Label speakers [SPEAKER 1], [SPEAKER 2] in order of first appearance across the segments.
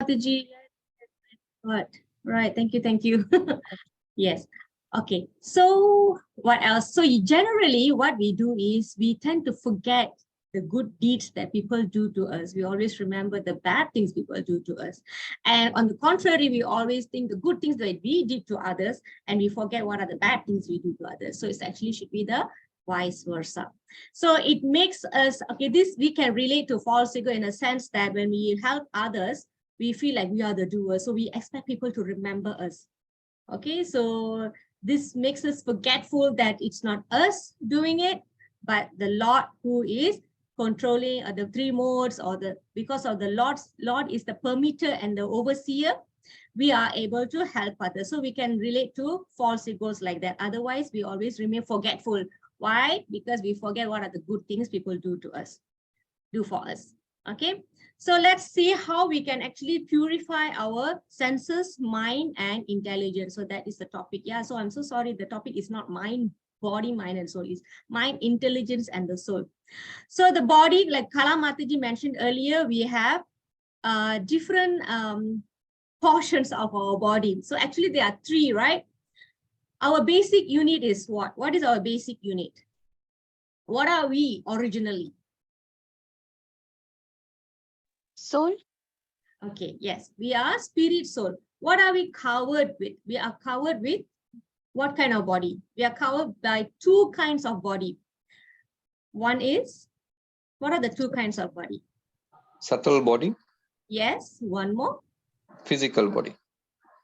[SPEAKER 1] Mataji. What? Right. Thank you. Thank you. Yes. Okay. So what else? So generally what we do is we tend to forget the good deeds that people do to us. We always remember the bad things people do to us. And on the contrary, we always think the good things that we did to others, and we forget what are the bad things we do to others. So it's actually should be the vice versa. So it makes us, okay, this we can relate to false ego in a sense that when we help others, we feel like we are the doer. So we expect people to remember us. Okay, so this makes us forgetful that it's not us doing it, but the Lord who is controlling the three modes, or because of the Lord is the permitter and the overseer, we are able to help others. So we can relate to false egos like that. Otherwise, we always remain forgetful. Why? Because we forget what are the good things people do for us. Okay, so let's see how we can actually purify our senses, mind, and intelligence. So that is the topic. Yeah, so I'm so sorry. The topic is not mind, body, mind, and soul. It's mind, intelligence, and the soul. So the body, like Kala Mataji mentioned earlier, we have different portions of our body. So actually there are three, right? Our basic unit is what? What is our basic unit? What are we originally?
[SPEAKER 2] Soul.
[SPEAKER 1] Okay, yes, we are spirit soul. What are we covered with? We are covered with what kind of body? We are covered by two kinds of body. One is, what are the two kinds of body?
[SPEAKER 3] Subtle body.
[SPEAKER 1] Yes, one more.
[SPEAKER 3] Physical body.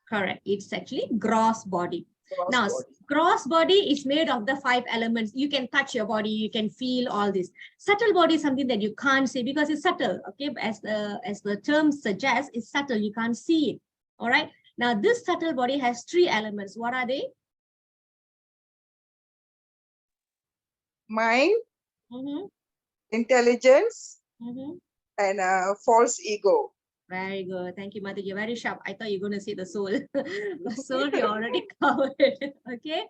[SPEAKER 1] Correct. It's actually gross body. Now, gross body is made of the 5 elements. You can touch your body, you can feel all this. Subtle body is something that you can't see because it's subtle. Okay, as the term suggests, it's subtle. You can't see it. All right. Now, this subtle body has 3 elements. What are they?
[SPEAKER 4] Mind, intelligence, and false ego.
[SPEAKER 1] Very good. Thank you, Mother. You're very sharp. I thought you were going to say the soul. The soul we already covered. Okay.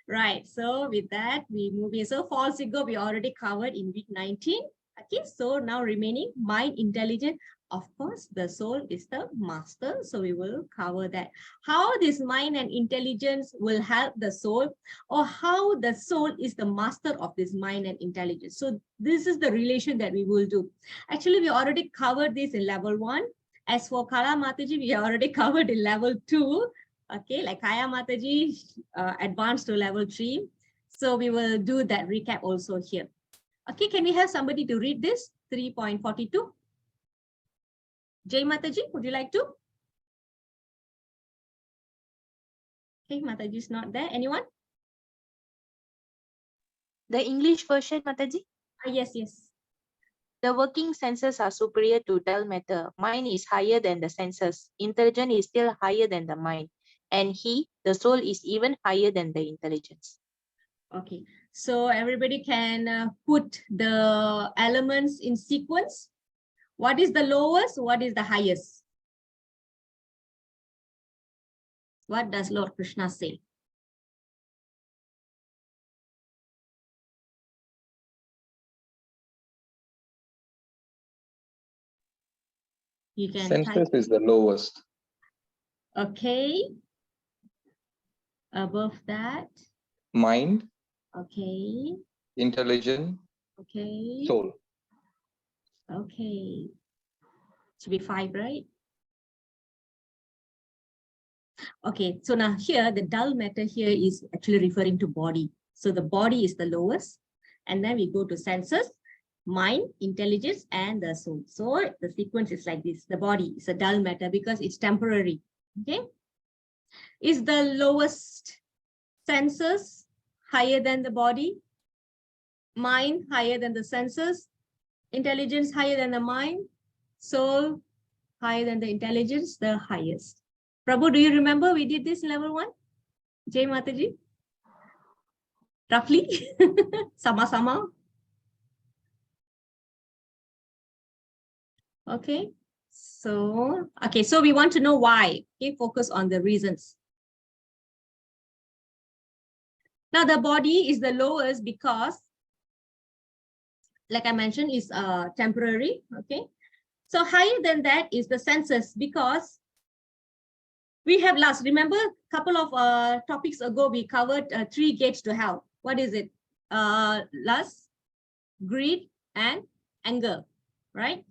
[SPEAKER 1] Right. So with that, we move in. So false ego we already covered in week 19. Okay. So now remaining mind, intelligence. Of course, the soul is the master. So we will cover that. How this mind and intelligence will help the soul, or how the soul is the master of this mind and intelligence. So this is the relation that we will do. Actually, we already covered this in level 1. As for Kala Mataji, we already covered in level 2. Okay, like Kaya Mataji advanced to level 3. So we will do that recap also here. Okay, can we have somebody to read this? 3.42. Jay Mataji, would you like to? Okay, Mataji is not there. Anyone?
[SPEAKER 2] The English version, Mataji.
[SPEAKER 1] Yes, yes.
[SPEAKER 2] The working senses are superior to dull matter. Mind is higher than the senses. Intelligence is still higher than the mind. And the soul, is even higher than the intelligence.
[SPEAKER 1] Okay, so everybody can put the elements in sequence. What is the lowest? What is the highest? What does Lord Krishna say? You can
[SPEAKER 3] Senses
[SPEAKER 1] type.
[SPEAKER 3] is the lowest.
[SPEAKER 1] Okay. Above that.
[SPEAKER 3] Mind.
[SPEAKER 1] Okay.
[SPEAKER 3] Intelligence.
[SPEAKER 1] Okay.
[SPEAKER 3] Soul.
[SPEAKER 1] Okay. Should be 5, right? Okay, so now here, the dull matter here is actually referring to body. So the body is the lowest. And then we go to senses, mind, intelligence, and the soul. So the sequence is like this. The body is a dull matter because it's temporary. Okay. Is the lowest senses higher than the body? Mind higher than the senses? Intelligence higher than the mind? Soul higher than the intelligence? The highest. Prabhu, do you remember we did this in level 1? Jai Mataji? Roughly? Sama-sama? Okay. So we want to know why. Okay, focus on the reasons. Now the body is the lowest because, like I mentioned, is temporary. Okay. So higher than that is the senses, because we have lust. Remember, a couple of topics ago, we covered 3 gates to hell. What is it? Lust, greed, and anger, right?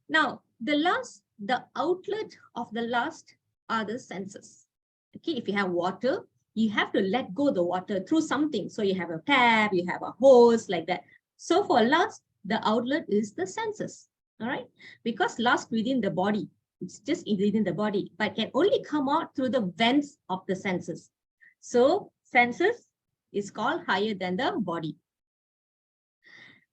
[SPEAKER 1] Now, the lust, the outlet of the lust are the senses. Okay, if you have water, you have to let go the water through something. So you have a tap, you have a hose, like that. So for lust, the outlet is the senses, all right? Because lust within the body, it's just within the body, but can only come out through the vents of the senses. So senses is called higher than the body.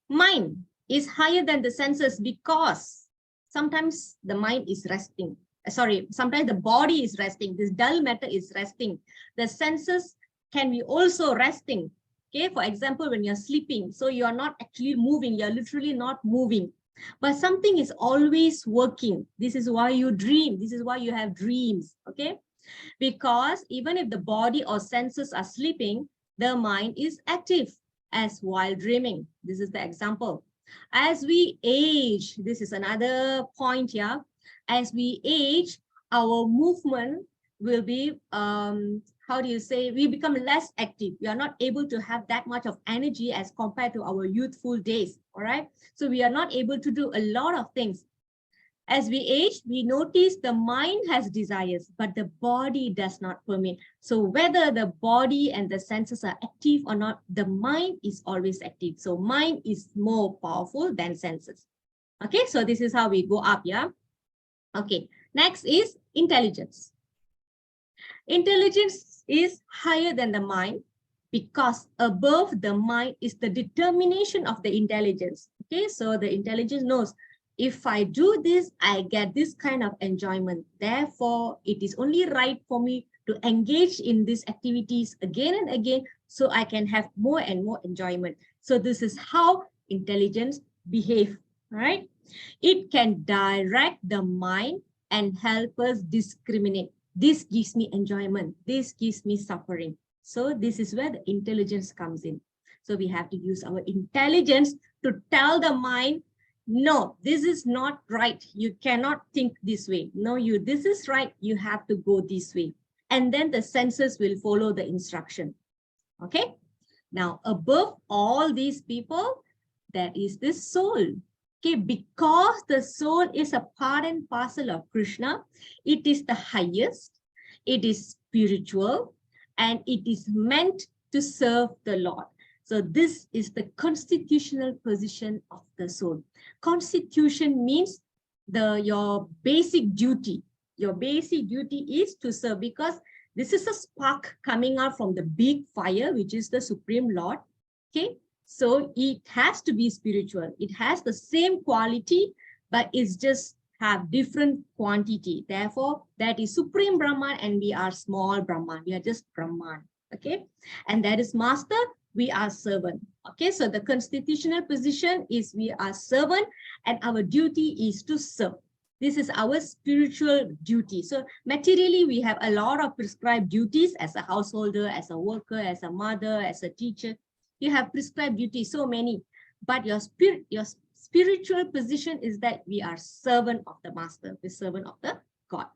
[SPEAKER 1] Mind is higher than the senses because sometimes the mind is resting. Sometimes the body is resting. This dull matter is resting. The senses can be also resting. Okay, for example, when you're sleeping, so you are not actually moving, you're literally not moving, but something is always working. This is why you dream. This is why you have dreams. Okay, because even if the body or senses are sleeping, the mind is active as while dreaming. This is the example. As we age, this is another point here. As we age, our movement will be, we become less active. We are not able to have that much of energy as compared to our youthful days, all right? So we are not able to do a lot of things. As we age, we notice the mind has desires, but the body does not permit. So whether the body and the senses are active or not, the mind is always active. So mind is more powerful than senses. Okay, so this is how we go up, yeah? Okay, next is intelligence. Intelligence is higher than the mind because above the mind is the determination of the intelligence. Okay, so the intelligence knows, if I do this, I get this kind of enjoyment. Therefore, it is only right for me to engage in these activities again and again so I can have more and more enjoyment. So this is how intelligence behaves, right? It can direct the mind and help us discriminate. This gives me enjoyment. This gives me suffering. So this is where the intelligence comes in. So we have to use our intelligence to tell the mind, no, this is not right. You cannot think this way. No, this is right. You have to go this way. And then the senses will follow the instruction. Okay. Now, above all these people, there is this soul. Okay, because the soul is a part and parcel of Krishna, it is the highest, it is spiritual, and it is meant to serve the Lord. So this is the constitutional position of the soul. Constitution means your basic duty. Your basic duty is to serve, because this is a spark coming out from the big fire, which is the Supreme Lord. Okay. So it has to be spiritual. It has the same quality, but it's just have different quantity. Therefore, that is Supreme Brahman and we are small Brahman. We are just Brahman. Okay. And that is Master, we are servant. Okay. So the constitutional position is we are servant and our duty is to serve. This is our spiritual duty. So materially, we have a lot of prescribed duties as a householder, as a worker, as a mother, as a teacher. You have prescribed duties, so many, but your spiritual position is that we are servant of the Master, the servant of the God.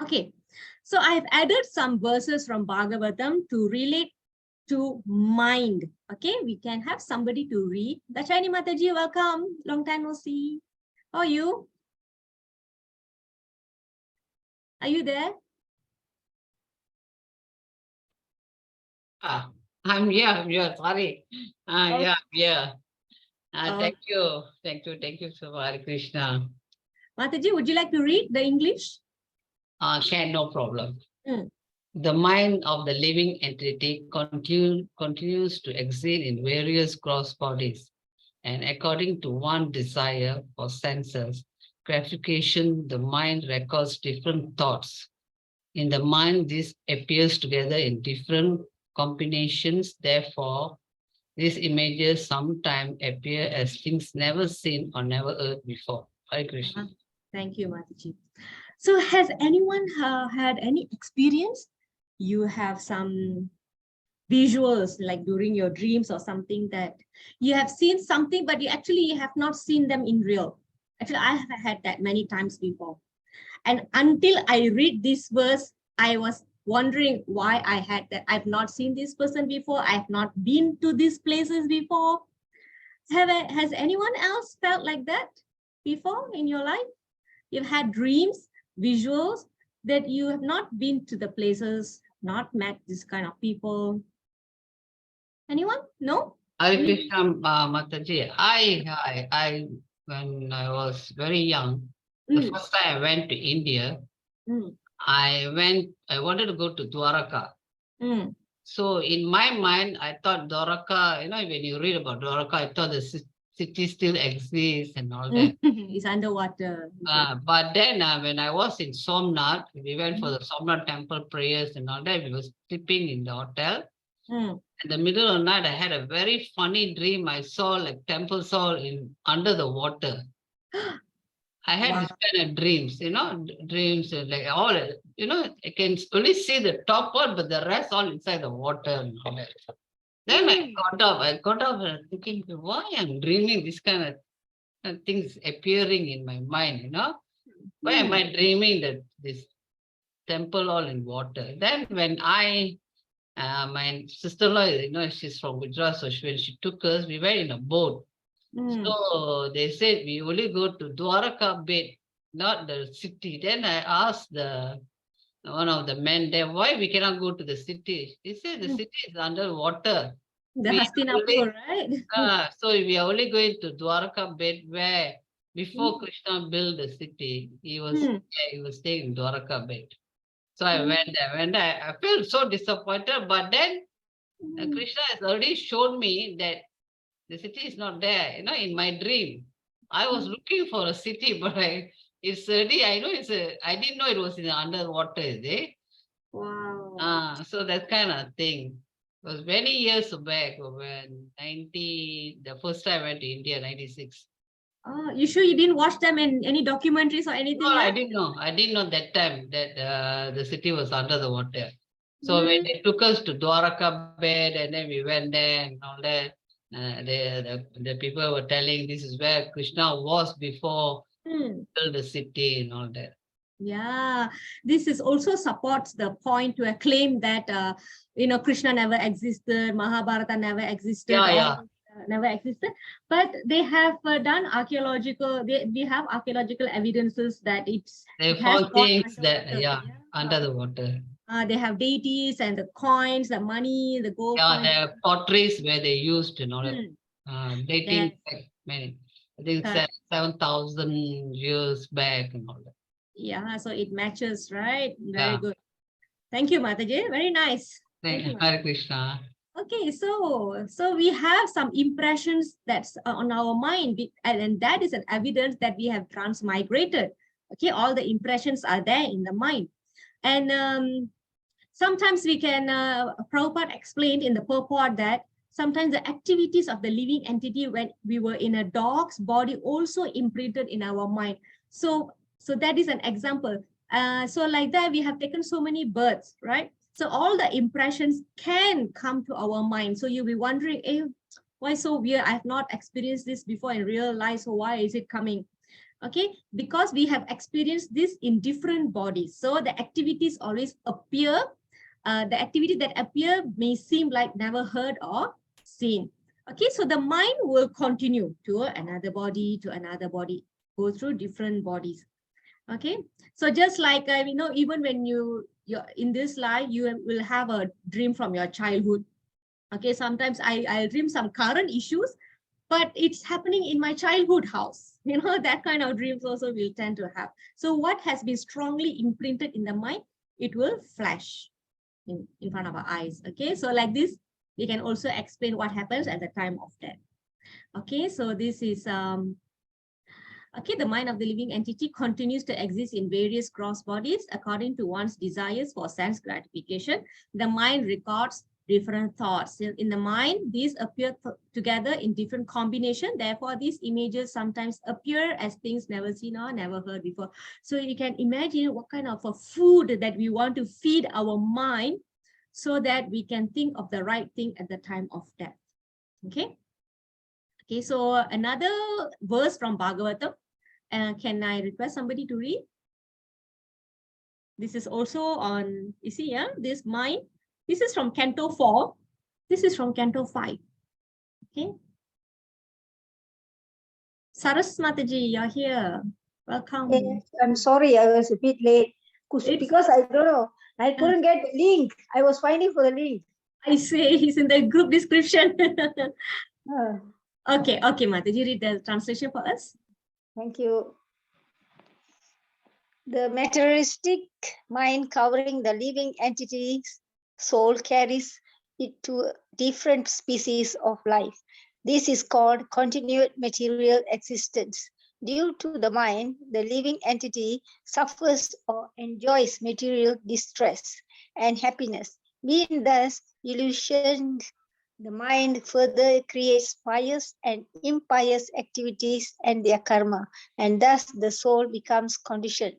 [SPEAKER 1] Okay, so I have added some verses from Bhagavatam to relate to mind. Okay, we can have somebody to read. Dachani Mataji, welcome. Long time no see. How are you? Are you there?
[SPEAKER 5] I'm here, sorry.
[SPEAKER 1] Okay.
[SPEAKER 5] Yeah. Thank you so much, Krishna.
[SPEAKER 1] Mataji, would you like to read the English?
[SPEAKER 5] No problem. The mind of the living entity continues to exist in various gross bodies, and according to one desire or senses gratification, the mind records different thoughts. In the mind, this appears together in different combinations. Therefore, these images sometimes appear as things never seen or never heard before. Hare Krishna.
[SPEAKER 1] Thank you, Mataji. So has anyone had any experience? You have some visuals like during your dreams or something that you have seen something, but you actually have not seen them in real. Actually, I have had that many times before. And until I read this verse, I was wondering why I had that. I've not seen this person before. I've not been to these places before. Has anyone else felt like that before in your life? You've had dreams, visuals that you have not been to the places, not met this kind of people. Anyone? No?
[SPEAKER 5] Hare Krishna, Mataji. When I was very young, the first time I went to India, I wanted to go to Dwaraka. So in my mind, I thought Dwaraka, when you read about Dwaraka, I thought the city still exists and all that.
[SPEAKER 1] It's underwater.
[SPEAKER 5] But then when I was in Somnath, we went for the Somnath temple prayers and all that. We were sleeping in the hotel. In the middle of the night, I had a very funny dream. I saw like temples all under the water. I had this kind of dreams, dreams like all, I can only see the top part, but the rest all inside the water and all that. Then I got up and thinking, why I'm dreaming this kind of things appearing in my mind, Why am I dreaming that this temple all in water? Then when my sister-in-law, she's from Gujarat, so when she took us, we went in a boat. So they said we only go to Dwaraka bed, not the city. Then I asked one of the men there, why we cannot go to the city? He said the city is underwater.
[SPEAKER 1] The Hastinapur, right?
[SPEAKER 5] So we are only going to Dwaraka bed where before Krishna built the city, he was staying in Dwaraka bed. So I went there. I felt so disappointed, but then Krishna has already shown me that the city is not there, in my dream. I was looking for a city, but it's already, I didn't know it was in the underwater, is it?
[SPEAKER 1] Wow.
[SPEAKER 5] So that kind of thing. It was many years back when the first time I went to India, 96.
[SPEAKER 1] You sure you didn't watch them in any documentaries or anything?
[SPEAKER 5] No, I didn't know. I didn't know that time that the city was under the water. So when they took us to Dwaraka bed and then we went there and all that, the people were telling this is where Krishna was before built the city and all that.
[SPEAKER 1] Yeah, this is also supports the point to a claim that Krishna never existed, Mahabharata never existed, never existed. But they have done archaeological. We have archaeological evidences that
[SPEAKER 5] they found things that under the water.
[SPEAKER 1] They have deities and the coins, the money, the gold.
[SPEAKER 5] Yeah, there are potteries where they used and all that. Dating back, I think 7,000 years back and all that.
[SPEAKER 1] Yeah, so it matches, right? Very good. Thank you, Mataji. Very nice.
[SPEAKER 5] Thank you, Hare Krishna.
[SPEAKER 1] Okay, so we have some impressions that's on our mind, and that is an evidence that we have transmigrated. Okay, all the impressions are there in the mind. And sometimes we can, Prabhupada explained in the purport that sometimes the activities of the living entity when we were in a dog's body also imprinted in our mind. So that is an example. So like that, we have taken so many births, right? So all the impressions can come to our mind. So you'll be wondering, why so weird? I have not experienced this before in real life. So why is it coming? Okay, because we have experienced this in different bodies. So the activities always appear. The activity that appear may seem like never heard or seen. Okay, so the mind will continue to another body, go through different bodies. Okay, so just like even when you're in this life, you will have a dream from your childhood. Okay, sometimes I dream some current issues, but it's happening in my childhood house. That kind of dreams also will tend to have. So what has been strongly imprinted in the mind, it will flash in front of our eyes. Okay, so like this, we can also explain what happens at the time of death. Okay, so this is okay, the mind of the living entity continues to exist in various gross bodies according to one's desires for sense gratification. The mind records different thoughts. In the mind, these appear together in different combination. Therefore, these images sometimes appear as things never seen or never heard before. So you can imagine what kind of a food that we want to feed our mind so that we can think of the right thing at the time of death. Okay. Okay, so another verse from Bhagavatam. Can I request somebody to read? This is also on, you see, yeah, this mind. This is from Canto 4. This is from Canto 5. Okay. Saras Mataji, you're here. Welcome.
[SPEAKER 6] Yes, I'm sorry, I was a bit late because I don't know. I couldn't get the link. I was finding for the link.
[SPEAKER 1] I say he's in the group description.
[SPEAKER 6] Ah,
[SPEAKER 1] Okay, Mataji, read the translation for us.
[SPEAKER 6] thank you. The materialistic mind covering the living entity's soul carries it to different species of life. This is called continued material existence. Due to the mind, the living entity suffers or enjoys material distress and happiness. Being thus illusioned, the mind further creates pious and impious activities and their karma, and thus the soul becomes conditioned.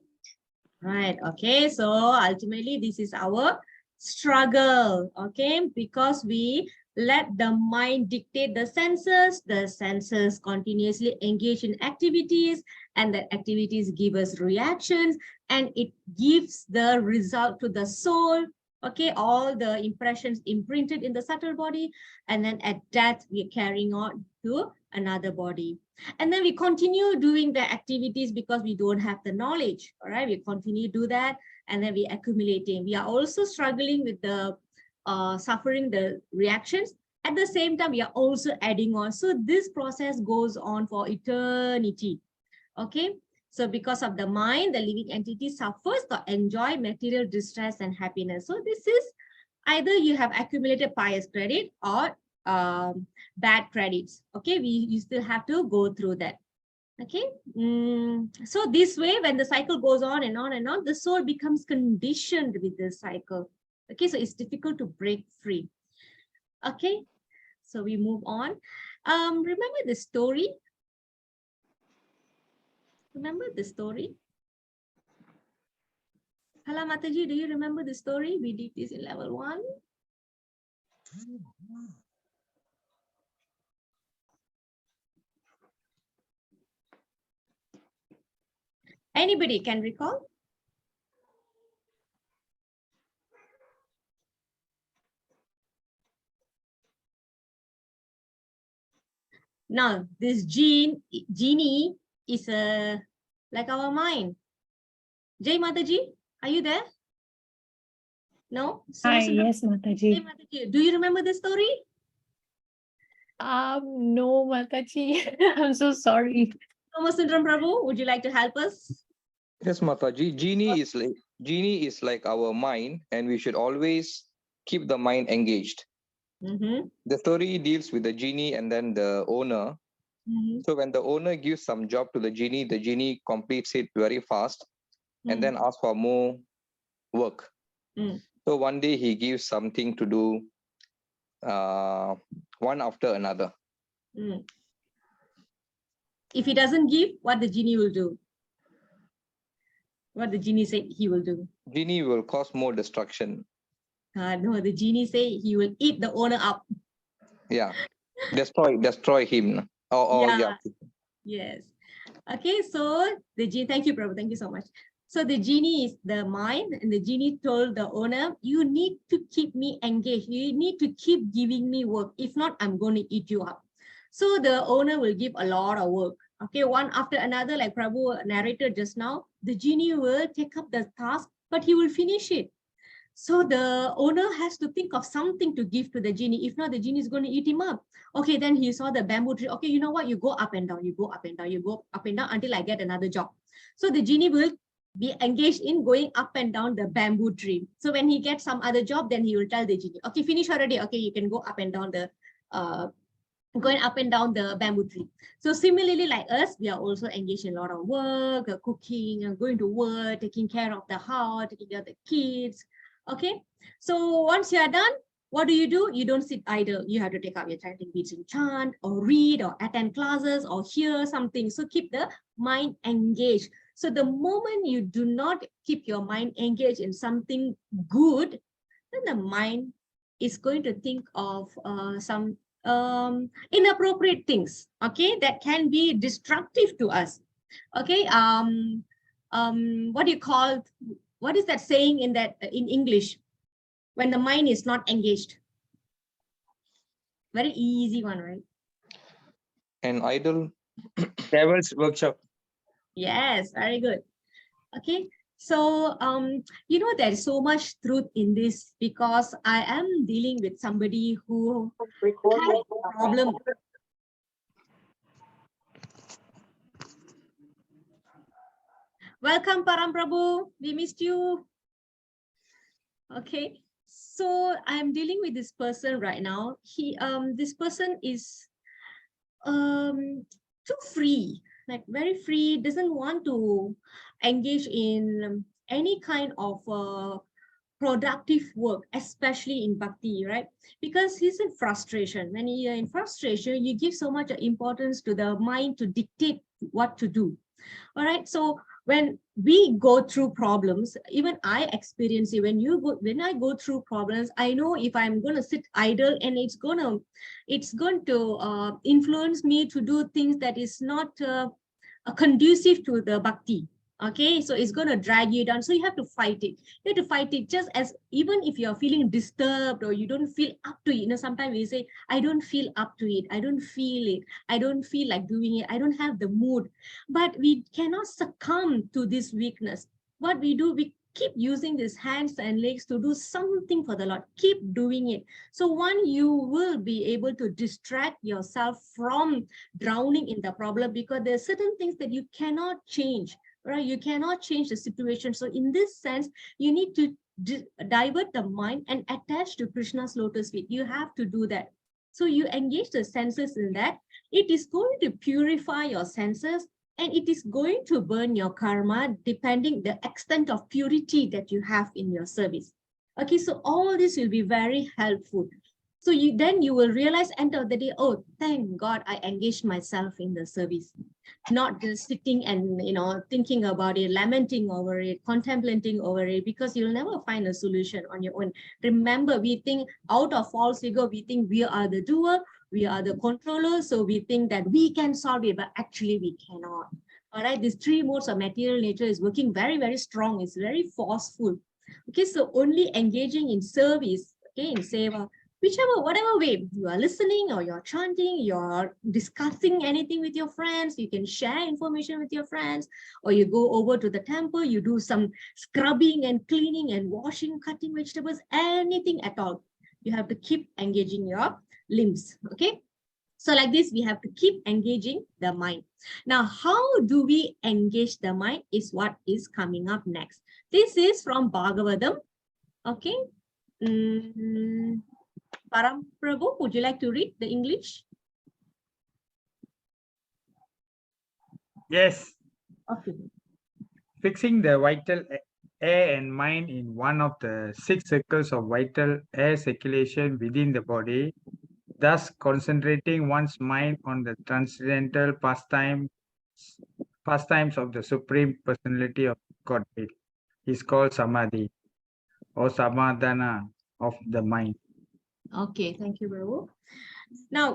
[SPEAKER 1] Right, okay, so ultimately this is our struggle, okay, because we let the mind dictate the senses continuously engage in activities, and the activities give us reactions, and it gives the result to the soul, okay, all the impressions imprinted in the subtle body, and then at death we're carrying on to another body. And then we continue doing the activities because we don't have the knowledge. All right, we continue to do that, and then we accumulating. We are also struggling with the suffering the reactions. At the same time, we are also adding on. So this process goes on for eternity. Okay, so because of the mind, the living entity suffers to enjoy material distress and happiness. So this is either you have accumulated pious credit or bad credits. Okay, you still have to go through that. Okay, so this way, when the cycle goes on and on and on, the soul becomes conditioned with this cycle. Okay, so it's difficult to break free. Okay, so we move on. Remember the story? Remember the story? Hala Mataji, do you remember the story? We did this in level 1. Anybody can recall? Now, this genie is like our mind. Jai Mataji, are you there? No?
[SPEAKER 7] Hi, yes,
[SPEAKER 1] Jai
[SPEAKER 7] Mataji.
[SPEAKER 1] Mataji, do you remember the story?
[SPEAKER 7] No, Mataji. I'm so sorry.
[SPEAKER 1] Thomas Sundram Prabhu, would you like to help us?
[SPEAKER 3] Yes, Mataji. Genie is like our mind, and we should always keep the mind engaged. The story deals with the genie and then the owner. So when the owner gives some job to the genie completes it very fast and then asks for more work. So one day he gives something to do one after another.
[SPEAKER 1] If he doesn't give, what the genie will do? What the genie said he will do?
[SPEAKER 3] Genie will cause more destruction.
[SPEAKER 1] No, the genie say he will eat the owner up.
[SPEAKER 3] Yeah, destroy him. Yeah.
[SPEAKER 1] Yes. Okay, so the genie, thank you, Prabhu, thank you so much. So the genie is the mind, and the genie told the owner, you need to keep me engaged. You need to keep giving me work. If not, I'm going to eat you up. So the owner will give a lot of work. Okay, one after another, like Prabhu narrated just now, the genie will take up the task, but he will finish it. So the owner has to think of something to give to the genie. If not, the genie is going to eat him up. Okay, then he saw the bamboo tree. Okay, you know what? You go up and down, you go up and down, you go up and down until I get another job. So the genie will be engaged in going up and down the bamboo tree. So when he gets some other job, then he will tell the genie, okay, finish already. Okay, you can go up and down the going up and down the bamboo tree. So similarly, like us, we are also engaged in a lot of work, cooking, going to work, taking care of the house, taking care of the kids. Okay, so once you are done, what do? You don't sit idle. You have to take up your chanting beads in chant, or read, or attend classes, or hear something. So keep the mind engaged. So the moment you do not keep your mind engaged in something good, then the mind is going to think of some inappropriate things, okay, that can be destructive to us. Okay, what do you call, what is that saying in English when the mind is not engaged? Very easy one, right?
[SPEAKER 3] An idle.
[SPEAKER 8] Devil's workshop.
[SPEAKER 1] Yes, very good. Okay, so there's so much truth in this, because I am dealing with somebody who has a problem. Welcome, Param Prabhu. We missed you. Okay, so I'm dealing with this person right now. This person is too free, like very free, doesn't want to engage in any kind of productive work, especially in bhakti, right? Because he's in frustration. When you're in frustration, you give so much importance to the mind to dictate what to do. All right, so when we go through problems, even I experience it. When I go through problems, I know if I'm going to sit idle, and it's going to influence me to do things that is not conducive to the bhakti. Okay, so it's going to drag you down. So you have to fight it. You have to fight it, just as even if you're feeling disturbed or you don't feel up to it. Sometimes we say, I don't feel up to it. I don't feel it. I don't feel like doing it. I don't have the mood. But we cannot succumb to this weakness. What we do, we keep using these hands and legs to do something for the Lord. Keep doing it. So one, you will be able to distract yourself from drowning in the problem, because there are certain things that you cannot change. Right? You cannot change the situation. So in this sense, you need to divert the mind and attach to Krishna's lotus feet. You have to do that. So you engage the senses in that. It is going to purify your senses, and it is going to burn your karma depending the extent of purity that you have in your service. Okay, so all this will be very helpful. So then you will realize end of the day, oh, thank God I engaged myself in the service, not just sitting and thinking about it, lamenting over it, contemplating over it, because you'll never find a solution on your own. Remember, we think out of false ego, we think we are the doer, we are the controller, so we think that we can solve it, but actually we cannot. All right, these three modes of material nature is working very, very strong. It's very forceful. Okay, so only engaging in service, okay, in seva, whatever way you are listening, or you're chanting, you're discussing anything with your friends, you can share information with your friends, or you go over to the temple, you do some scrubbing and cleaning and washing, cutting vegetables, anything at all. You have to keep engaging your limbs. Okay, so like this, we have to keep engaging the mind. Now, how do we engage the mind is what is coming up next. This is from Bhagavatam. Okay. Param Prabhu, would you like to read the English?
[SPEAKER 8] Yes.
[SPEAKER 1] Okay.
[SPEAKER 8] Fixing the vital air and mind in one of the 6 circles of vital air circulation within the body, thus concentrating one's mind on the transcendental pastimes of the Supreme Personality of Godhead, is called Samadhi, or Samadhana of the mind.
[SPEAKER 1] Okay, thank you, Prabhu. Now,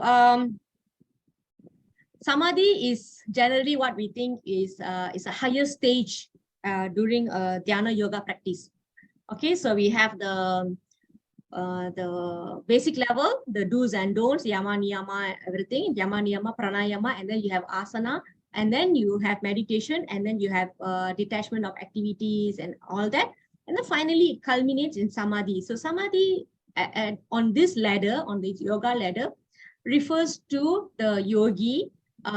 [SPEAKER 1] Samadhi is generally what we think is a higher stage during dhyana yoga practice. Okay, so we have the basic level, the do's and don'ts, yama, niyama, everything, yama, niyama, pranayama, and then you have asana, and then you have meditation, and then you have detachment of activities and all that. And then finally, it culminates in samadhi. So samadhi on this ladder, on this yoga ladder, refers to the yogi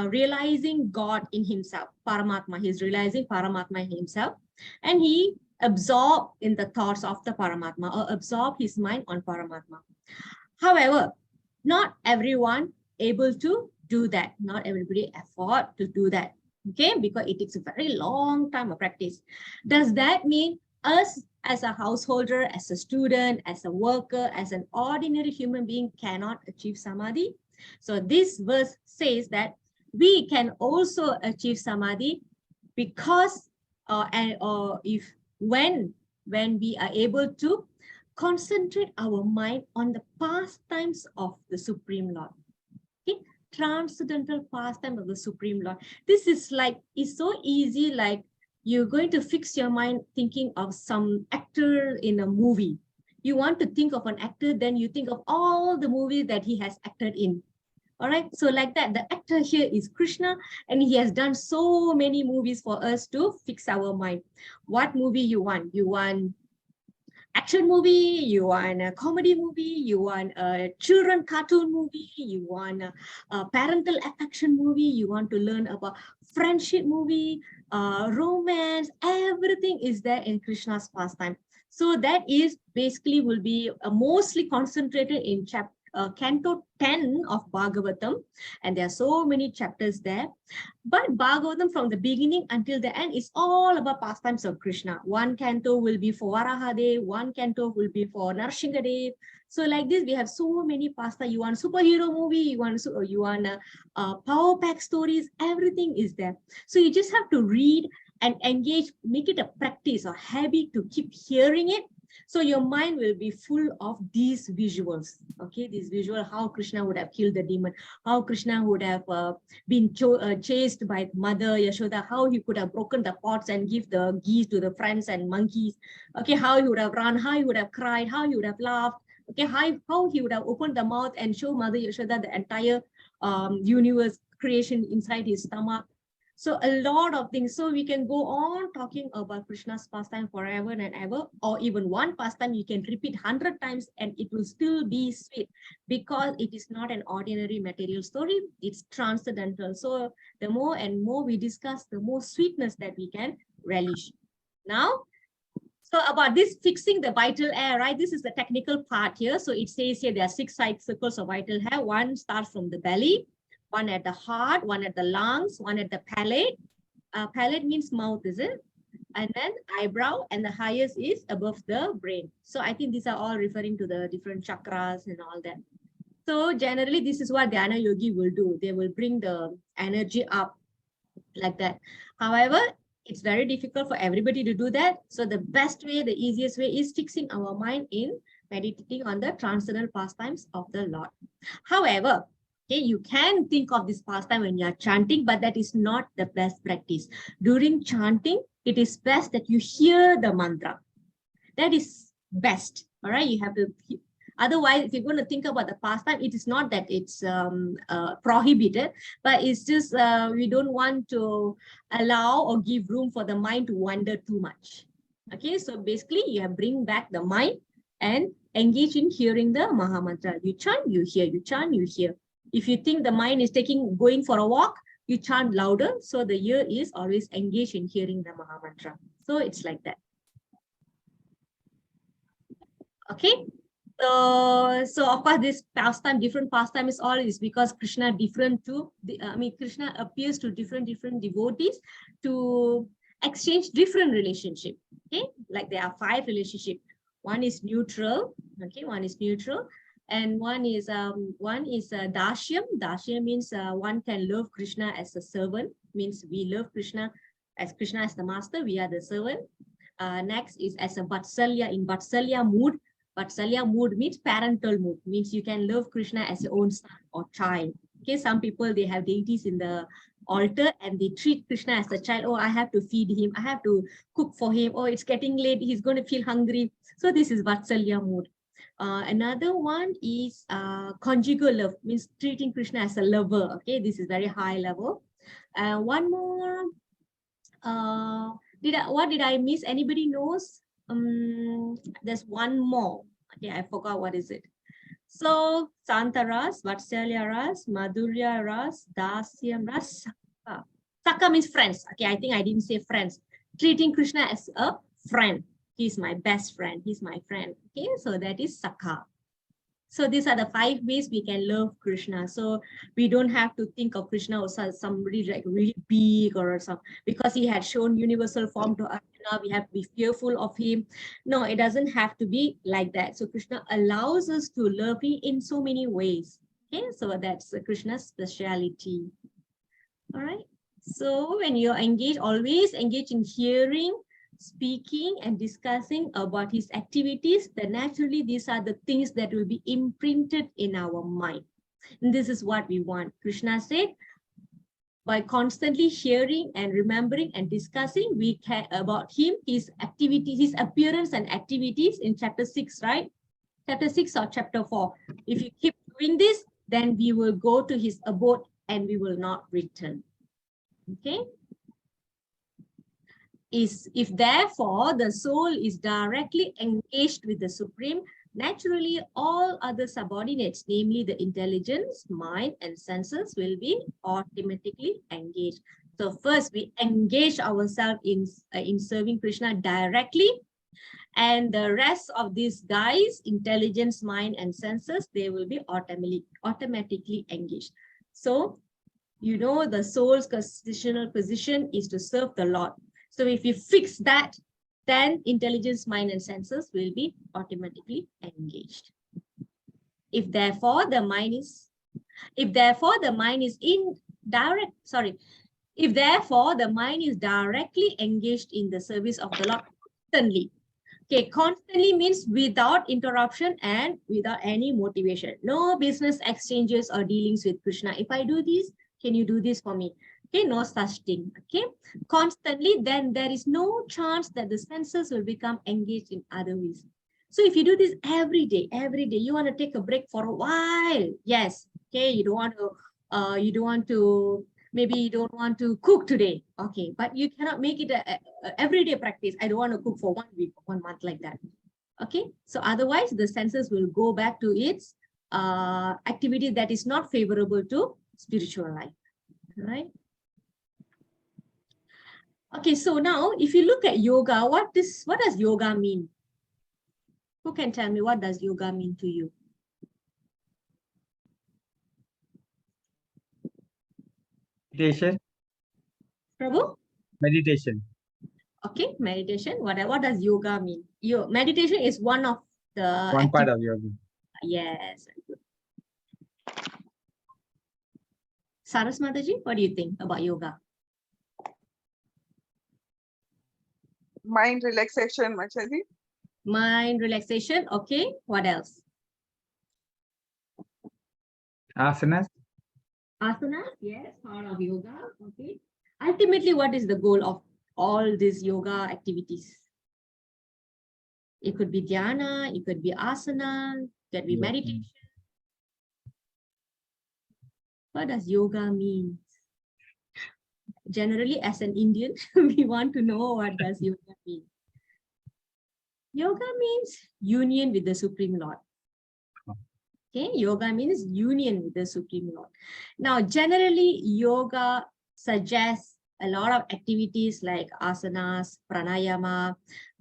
[SPEAKER 1] realizing God in himself, Paramatma. He's realizing Paramatma in himself, and he absorb in the thoughts of the Paramatma, or absorb his mind on Paramatma. However, not everyone able to do that. Not everybody afford to do that. Okay, because it takes a very long time of practice. Does that mean us as a householder, as a student, as a worker, as an ordinary human being cannot achieve samadhi? So this verse says that we can also achieve samadhi because when we are able to concentrate our mind on the pastimes of the Supreme Lord. Okay? transcendental pastime of the Supreme Lord. This is like, it's so easy, like you're going to fix your mind thinking of some actor in a movie. You want to think of an actor, then you think of all the movies that he has acted in. All right, so like that, the actor here is Krishna, and he has done so many movies for us to fix our mind. What movie you want? You want action movie, you want a comedy movie, you want a children cartoon movie, you want a parental affection movie, you want to learn about friendship movie, romance, everything is there in Krishna's pastime. So that is basically will be mostly concentrated in Canto 10 of Bhagavatam, and there are so many chapters there. But Bhagavatam from the beginning until the end is all about pastimes of Krishna. One canto will be for Varahadev, one canto will be for Narsingadev. So like this, we have so many pastimes. You want superhero movie, you want power pack stories, everything is there. So you just have to read and engage, make it a practice or habit to keep hearing it. So your mind will be full of these visuals, okay? This visual, how Krishna would have killed the demon, how Krishna would have been chased by mother Yashoda, how he could have broken the pots and give the geese to the friends and monkeys, okay? How he would have run, how he would have cried, how he would have laughed, okay? How he would have opened the mouth and show mother Yashoda the entire universe creation inside his stomach. So a lot of things. So we can go on talking about Krishna's pastime forever and ever, or even one pastime you can repeat 100 times and it will still be sweet, because it is not an ordinary material story, it's transcendental. So the more and more we discuss, the more sweetness that we can relish. Now, so about this fixing the vital air, right? This is the technical part here. So it says here there are 6 side circles of vital air. One starts from the belly, one at the heart, one at the lungs, one at the palate. Palate means mouth, is it? And then eyebrow, and the highest is above the brain. So I think these are all referring to the different chakras and all that. So generally, this is what Dhyana Yogi will do. They will bring the energy up like that. However, it's very difficult for everybody to do that. So the best way, the easiest way is fixing our mind in meditating on the transcendental pastimes of the Lord. However, okay, you can think of this pastime when you are chanting, but that is not the best practice. During chanting, it is best that you hear the mantra. That is best. All right, you have to. Otherwise, if you're going to think about the pastime, it is not that it's prohibited, but it's just we don't want to allow or give room for the mind to wander too much. Okay, so basically, you have bring back the mind and engage in hearing the Maha Mantra. You chant, you hear. You chant, you hear. If you think the mind is going for a walk, you chant louder. So the ear is always engaged in hearing the Maha Mantra. So it's like that. Okay. So of course, this pastime, different pastime is all is because Krishna different to Krishna appears to different devotees to exchange different relationship. Okay, like there are 5 relationships. One is neutral. Okay, one is neutral. And one is dashyam. Dashyam means one can love Krishna as a servant. Means we love Krishna as the master. We are the servant. Next is as a vatsalya. In vatsalya mood. Vatsalya mood means parental mood. Means you can love Krishna as your own son or child. Okay, some people they have deities in the altar and they treat Krishna as a child. Oh, I have to feed him. I have to cook for him. Oh, it's getting late. He's going to feel hungry. So this is vatsalya mood. Another one is conjugal love, means treating Krishna as a lover. Okay, this is very high level. One more. What did I miss? Anybody knows? There's one more. Okay, I forgot what is it. So Santaras, Vatsalya Ras, Madhurya Ras, Dasyam Ras, Saka. Saka means friends. Okay, I think I didn't say friends. Treating Krishna as a friend. He's my best friend. He's my friend. Okay, so that is Saka. So these are the 5 ways we can love Krishna. So we don't have to think of Krishna as somebody like really big or something because he had shown universal form to us. Now we have to be fearful of him. No, it doesn't have to be like that. So Krishna allows us to love him in so many ways. Okay, so that's Krishna's speciality. All right. So when you're engaged, always engage in hearing, speaking and discussing about his activities, then naturally these are the things that will be imprinted in our mind. And this is what we want. Krishna said, by constantly hearing and remembering and discussing, we care about him, his activities, his appearance and activities in chapter 6, right? Chapter 6 or chapter 4. If you keep doing this, then we will go to his abode and we will not return. Okay? If therefore the soul is directly engaged with the Supreme, naturally all other subordinates, namely the intelligence, mind, and senses, will be automatically engaged. So first we engage ourselves in serving Krishna directly, and the rest of these guys, intelligence, mind, and senses, they will be automatically engaged. So, you know, the soul's constitutional position is to serve the Lord. So if you fix that, then intelligence, mind, and senses will be automatically engaged. If therefore the mind is directly engaged in the service of the Lord constantly. Okay, constantly means without interruption and without any motivation. No business exchanges or dealings with Krishna. If I do this, can you do this for me? Okay, no such thing. Okay, constantly, then there is no chance that the senses will become engaged in other ways. So if you do this every day, you want to take a break for a while. Yes. Okay, you don't want to, maybe you don't want to cook today. Okay, but you cannot make it a everyday practice. I don't want to cook for 1 week, 1 month, like that. Okay, so otherwise the senses will go back to its activity that is not favorable to spiritual life. Right? Okay, so now if you look at yoga, what does yoga mean? Who can tell me what does yoga mean to you?
[SPEAKER 8] Meditation.
[SPEAKER 1] Prabhu?
[SPEAKER 8] Meditation.
[SPEAKER 1] Okay, meditation. What does yoga mean? Meditation is one of the
[SPEAKER 8] One part of yoga.
[SPEAKER 1] Yes. Saras Mataji, what do you think about yoga?
[SPEAKER 4] Mind relaxation, Mataji.
[SPEAKER 1] Mind relaxation. Okay, what else?
[SPEAKER 8] Asanas.
[SPEAKER 1] Asanas, yes, part of yoga. Okay. Ultimately, what is the goal of all these yoga activities? It could be dhyana, it could be asana, it could be meditation. What does yoga mean? Generally, as an Indian, we want to know what does yoga mean. Yoga means union with the Supreme Lord. Okay, yoga means union with the Supreme Lord. Now, generally, yoga suggests a lot of activities like asanas, pranayama,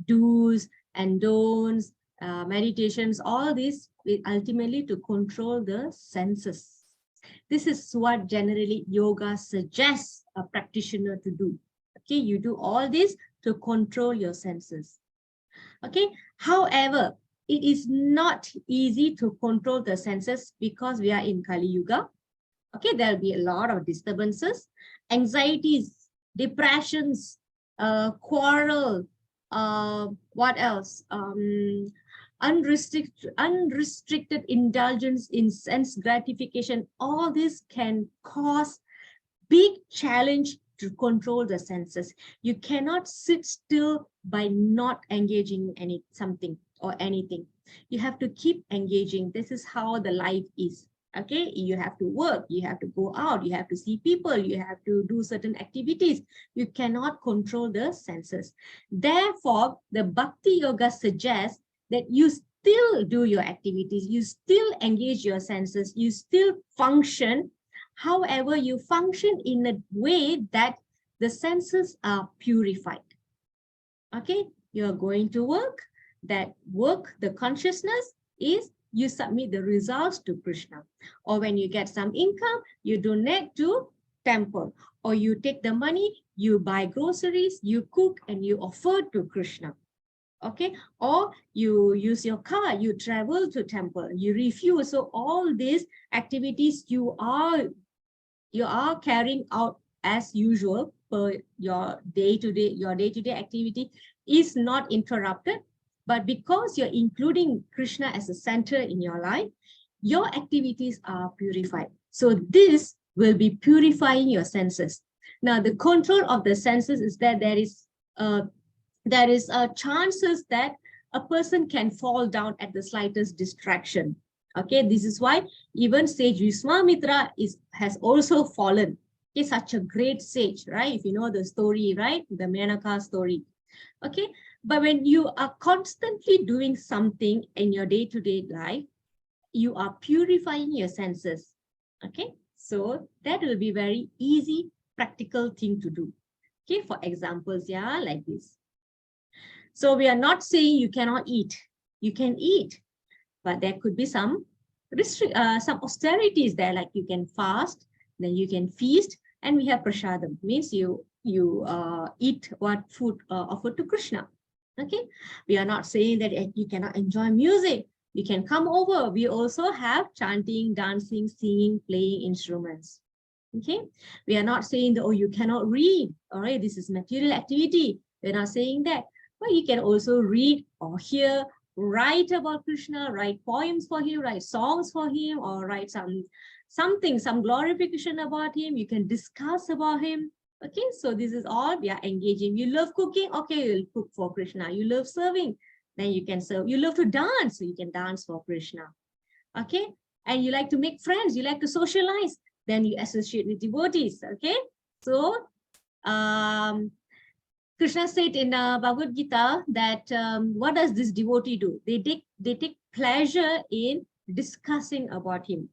[SPEAKER 1] do's and don'ts, meditations, all this ultimately to control the senses. This is what generally yoga suggests a practitioner to do. Okay, you do all this to control your senses. Okay, however, it is not easy to control the senses because we are in Kali Yuga. Okay, there'll be a lot of disturbances, anxieties, depressions, quarrel, what else? Unrestricted indulgence in sense gratification. All this can cause big challenge to control the senses. You cannot sit still by not engaging in something or anything. You have to keep engaging. This is how the life is. Okay, you have to work, you have to go out, you have to see people, you have to do certain activities. You cannot control the senses. Therefore, the Bhakti Yoga suggests that you still do your activities, you still engage your senses, you still function. However, you function in a way that the senses are purified. Okay, you're going to work. That work, the consciousness is you submit the results to Krishna. Or when you get some income, you donate to temple. Or you take the money, you buy groceries, you cook, and you offer to Krishna. Okay, or you use your car, you travel to temple, you refuel. So all these activities you are carrying out as usual per your day-to-day activity is not interrupted. But because you're including Krishna as a center in your life, your activities are purified. So this will be purifying your senses. Now, the control of the senses is that there is chances that a person can fall down at the slightest distraction. Okay, this is why even sage Vishwamitra has also fallen. Okay, such a great sage, right? If you know the story, right? The Menaka story. Okay, but when you are constantly doing something in your day-to-day life, you are purifying your senses. Okay, so that will be very easy, practical thing to do. Okay, for examples, yeah, like this. So we are not saying you cannot eat. You can eat, but there could be some austerities there, like you can fast, then you can feast, and we have prasadam, means you eat what food offered to Krishna. Okay, we are not saying that you cannot enjoy music. You can come over. We also have chanting, dancing, singing, playing instruments. Okay, we are not saying that, oh, you cannot read. All right, this is material activity. We're not saying that. But you can also read or hear, write about Krishna, write poems for him, write songs for him, or write some glorification about him. You can discuss about him. Okay, so this is all we are engaging. You love cooking, okay, you'll cook for Krishna. You love serving, then you can serve. You love to dance, so you can dance for Krishna. Okay, and you like to make friends, you like to socialize, then you associate with devotees. Okay, so Krishna said in Bhagavad Gita that what does this devotee do? They take pleasure in discussing about him.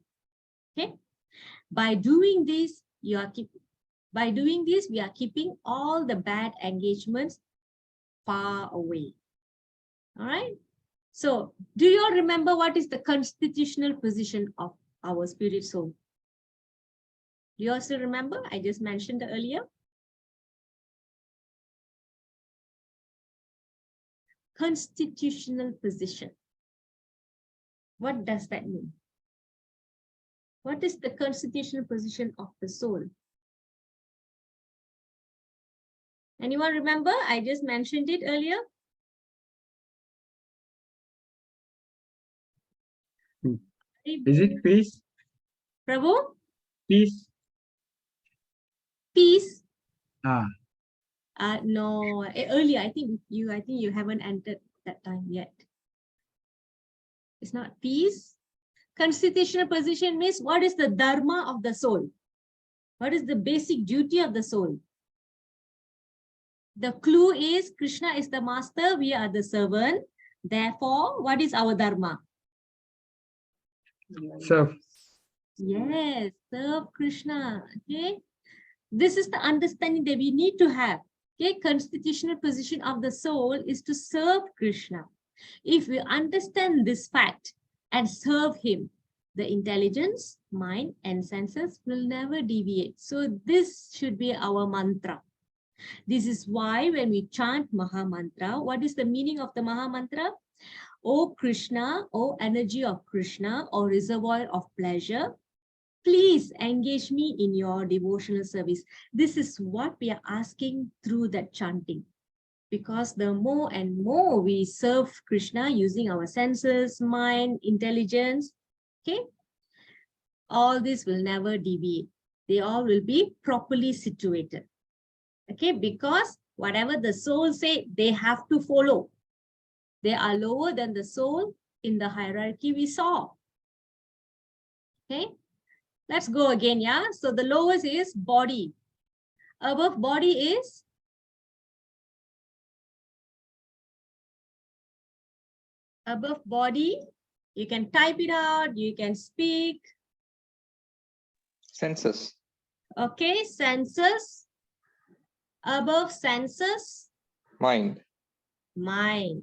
[SPEAKER 1] Okay, by doing this, we are keeping all the bad engagements far away. All right. So, do you all remember what is the constitutional position of our spirit soul? Do you all still remember? I just mentioned earlier. Constitutional position. What does that mean? What is the constitutional position of the soul? Anyone remember? I just mentioned it earlier.
[SPEAKER 8] Is it peace?
[SPEAKER 1] Prabhu?
[SPEAKER 8] Peace?
[SPEAKER 1] Peace? No, earlier. I think you haven't entered that time yet. It's not peace. Constitutional position means what is the dharma of the soul? What is the basic duty of the soul? The clue is Krishna is the master, we are the servant. Therefore, what is our dharma?
[SPEAKER 8] Serve.
[SPEAKER 1] Yes, serve Krishna. Okay, this is the understanding that we need to have. Okay, constitutional position of the soul is to serve Krishna. If we understand this fact and serve him, the intelligence, mind, and senses will never deviate. So this should be our mantra. This is why when we chant Maha Mantra, what is the meaning of the Maha Mantra? O Krishna, O energy of Krishna, O reservoir of pleasure, please engage me in your devotional service. This is what we are asking through that chanting. Because the more and more we serve Krishna using our senses, mind, intelligence, okay, all this will never deviate. They all will be properly situated. Okay, because whatever the soul say, they have to follow. They are lower than the soul in the hierarchy we saw. Okay, let's go again, yeah? So the lowest is body. Above body is? Above body, you can type it out, you can speak.
[SPEAKER 3] Senses.
[SPEAKER 1] Okay, senses. Above senses?
[SPEAKER 3] Mind.
[SPEAKER 1] Mind.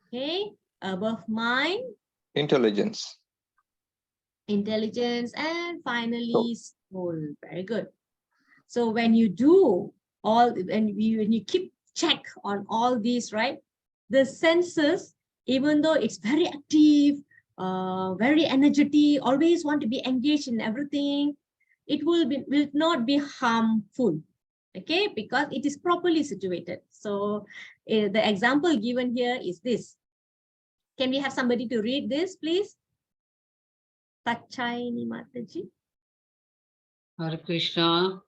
[SPEAKER 1] Okay, above mind?
[SPEAKER 3] Intelligence.
[SPEAKER 1] Intelligence, and finally soul. Very good. So when you do all, when you keep check on all these, right? The senses, even though it's very active, very energetic, always want to be engaged in everything, it will not be harmful. Okay, because it is properly situated. So the example given here is this. Can we have somebody to read this, please? Kachaini Mataji.
[SPEAKER 5] Hare Krishna,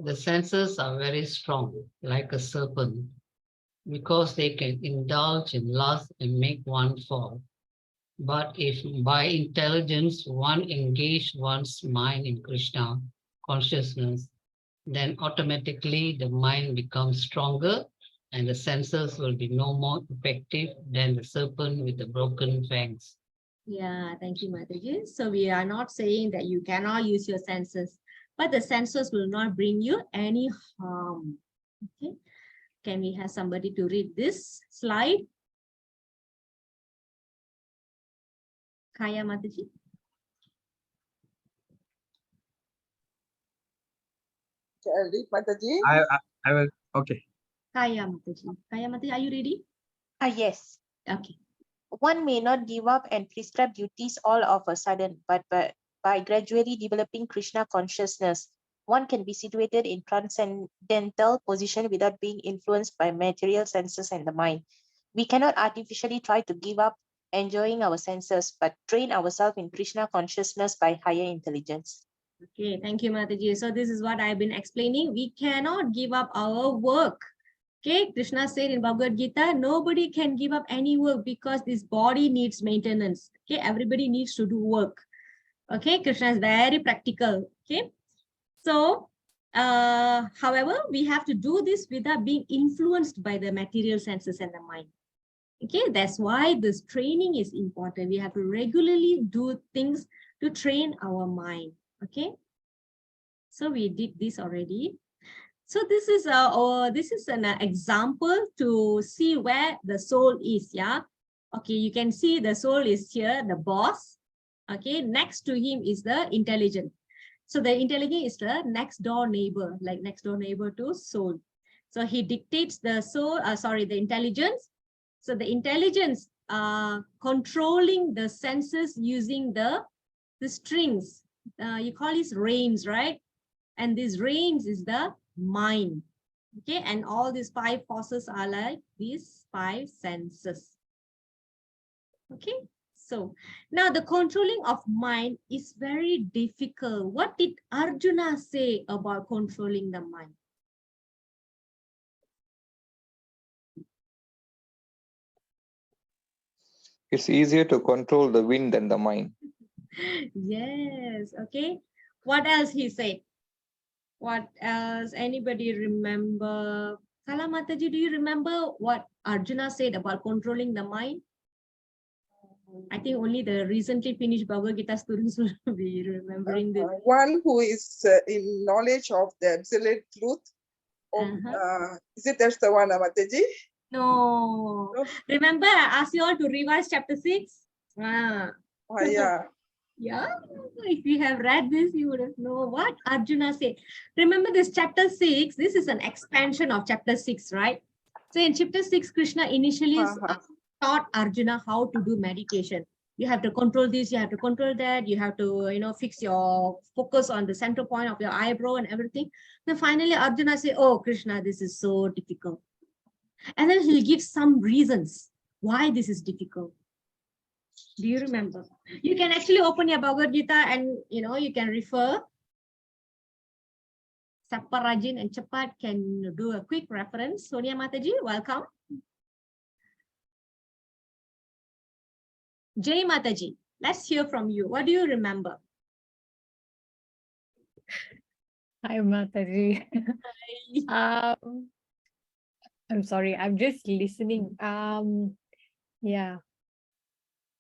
[SPEAKER 5] the senses are very strong, like a serpent, because they can indulge in lust and make one fall. But if by intelligence one engage one's mind in Krishna consciousness, then automatically the mind becomes stronger and the senses will be no more effective than the serpent with the broken fangs.
[SPEAKER 1] Yeah, thank you, Mataji. So we are not saying that you cannot use your senses, but the senses will not bring you any harm. Okay. Can we have somebody to read this slide? Kaya Mataji.
[SPEAKER 4] Read Mataji.
[SPEAKER 8] I will, okay.
[SPEAKER 1] Kaya Mataji. Kaya Mataji, are you ready?
[SPEAKER 2] Yes.
[SPEAKER 1] Okay.
[SPEAKER 2] One may not give up and prescribe duties all of a sudden, but by gradually developing Krishna consciousness, one can be situated in transcendental position without being influenced by material senses and the mind. We cannot artificially try to give up enjoying our senses, but train ourselves in Krishna consciousness by higher intelligence.
[SPEAKER 1] Okay, thank you, Mataji. So this is what I've been explaining. We cannot give up our work. Okay, Krishna said in Bhagavad Gita, nobody can give up any work because this body needs maintenance. Okay, everybody needs to do work. Okay, Krishna is very practical. Okay, so however, we have to do this without being influenced by the material senses and the mind. Okay, that's why this training is important. We have to regularly do things to train our mind. Okay, so we did this already. So this is an example to see where the soul is. Yeah. Okay, you can see the soul is here, the boss. Okay, next to him is the intelligent. So the intelligent is the next door neighbor, like next door neighbor to soul. So he dictates the soul, the intelligence. So the intelligence controlling the senses using the strings. You call these reins, right? And these reins is the mind. Okay, and all these 5 forces are like these 5 senses. Okay, so now the controlling of mind is very difficult. What did Arjuna say about controlling the mind?
[SPEAKER 3] It's easier to control the wind than the mind.
[SPEAKER 1] Yes, okay. What else he said? What else? Anybody remember? Kala Mataji, do you remember what Arjuna said about controlling the mind? I think only the recently finished Bhagavad Gita students will be remembering this.
[SPEAKER 4] One who is in knowledge of the absolute truth. Of, is it that's the one, Mataji?
[SPEAKER 1] No. Remember, I asked you all to revise chapter 6?
[SPEAKER 4] Oh, yeah.
[SPEAKER 1] Yeah, if you have read this, you would have known what Arjuna said. Remember this chapter 6, this is an expansion of chapter 6, right? So in chapter 6, Krishna initially taught Arjuna how to do meditation. You have to control this, you have to control that, you have to, fix your focus on the center point of your eyebrow and everything. Then finally Arjuna said, oh, Krishna, this is so difficult. And then he'll give some reasons why this is difficult. Do you remember? You can actually open your Bhagavad Gita and, you can refer. Saparajin and Chapat can do a quick reference. Sonia Mataji, welcome. Jay Mataji, let's hear from you. What do you remember?
[SPEAKER 7] Hi, Mataji. I'm sorry, I'm just listening. Yeah.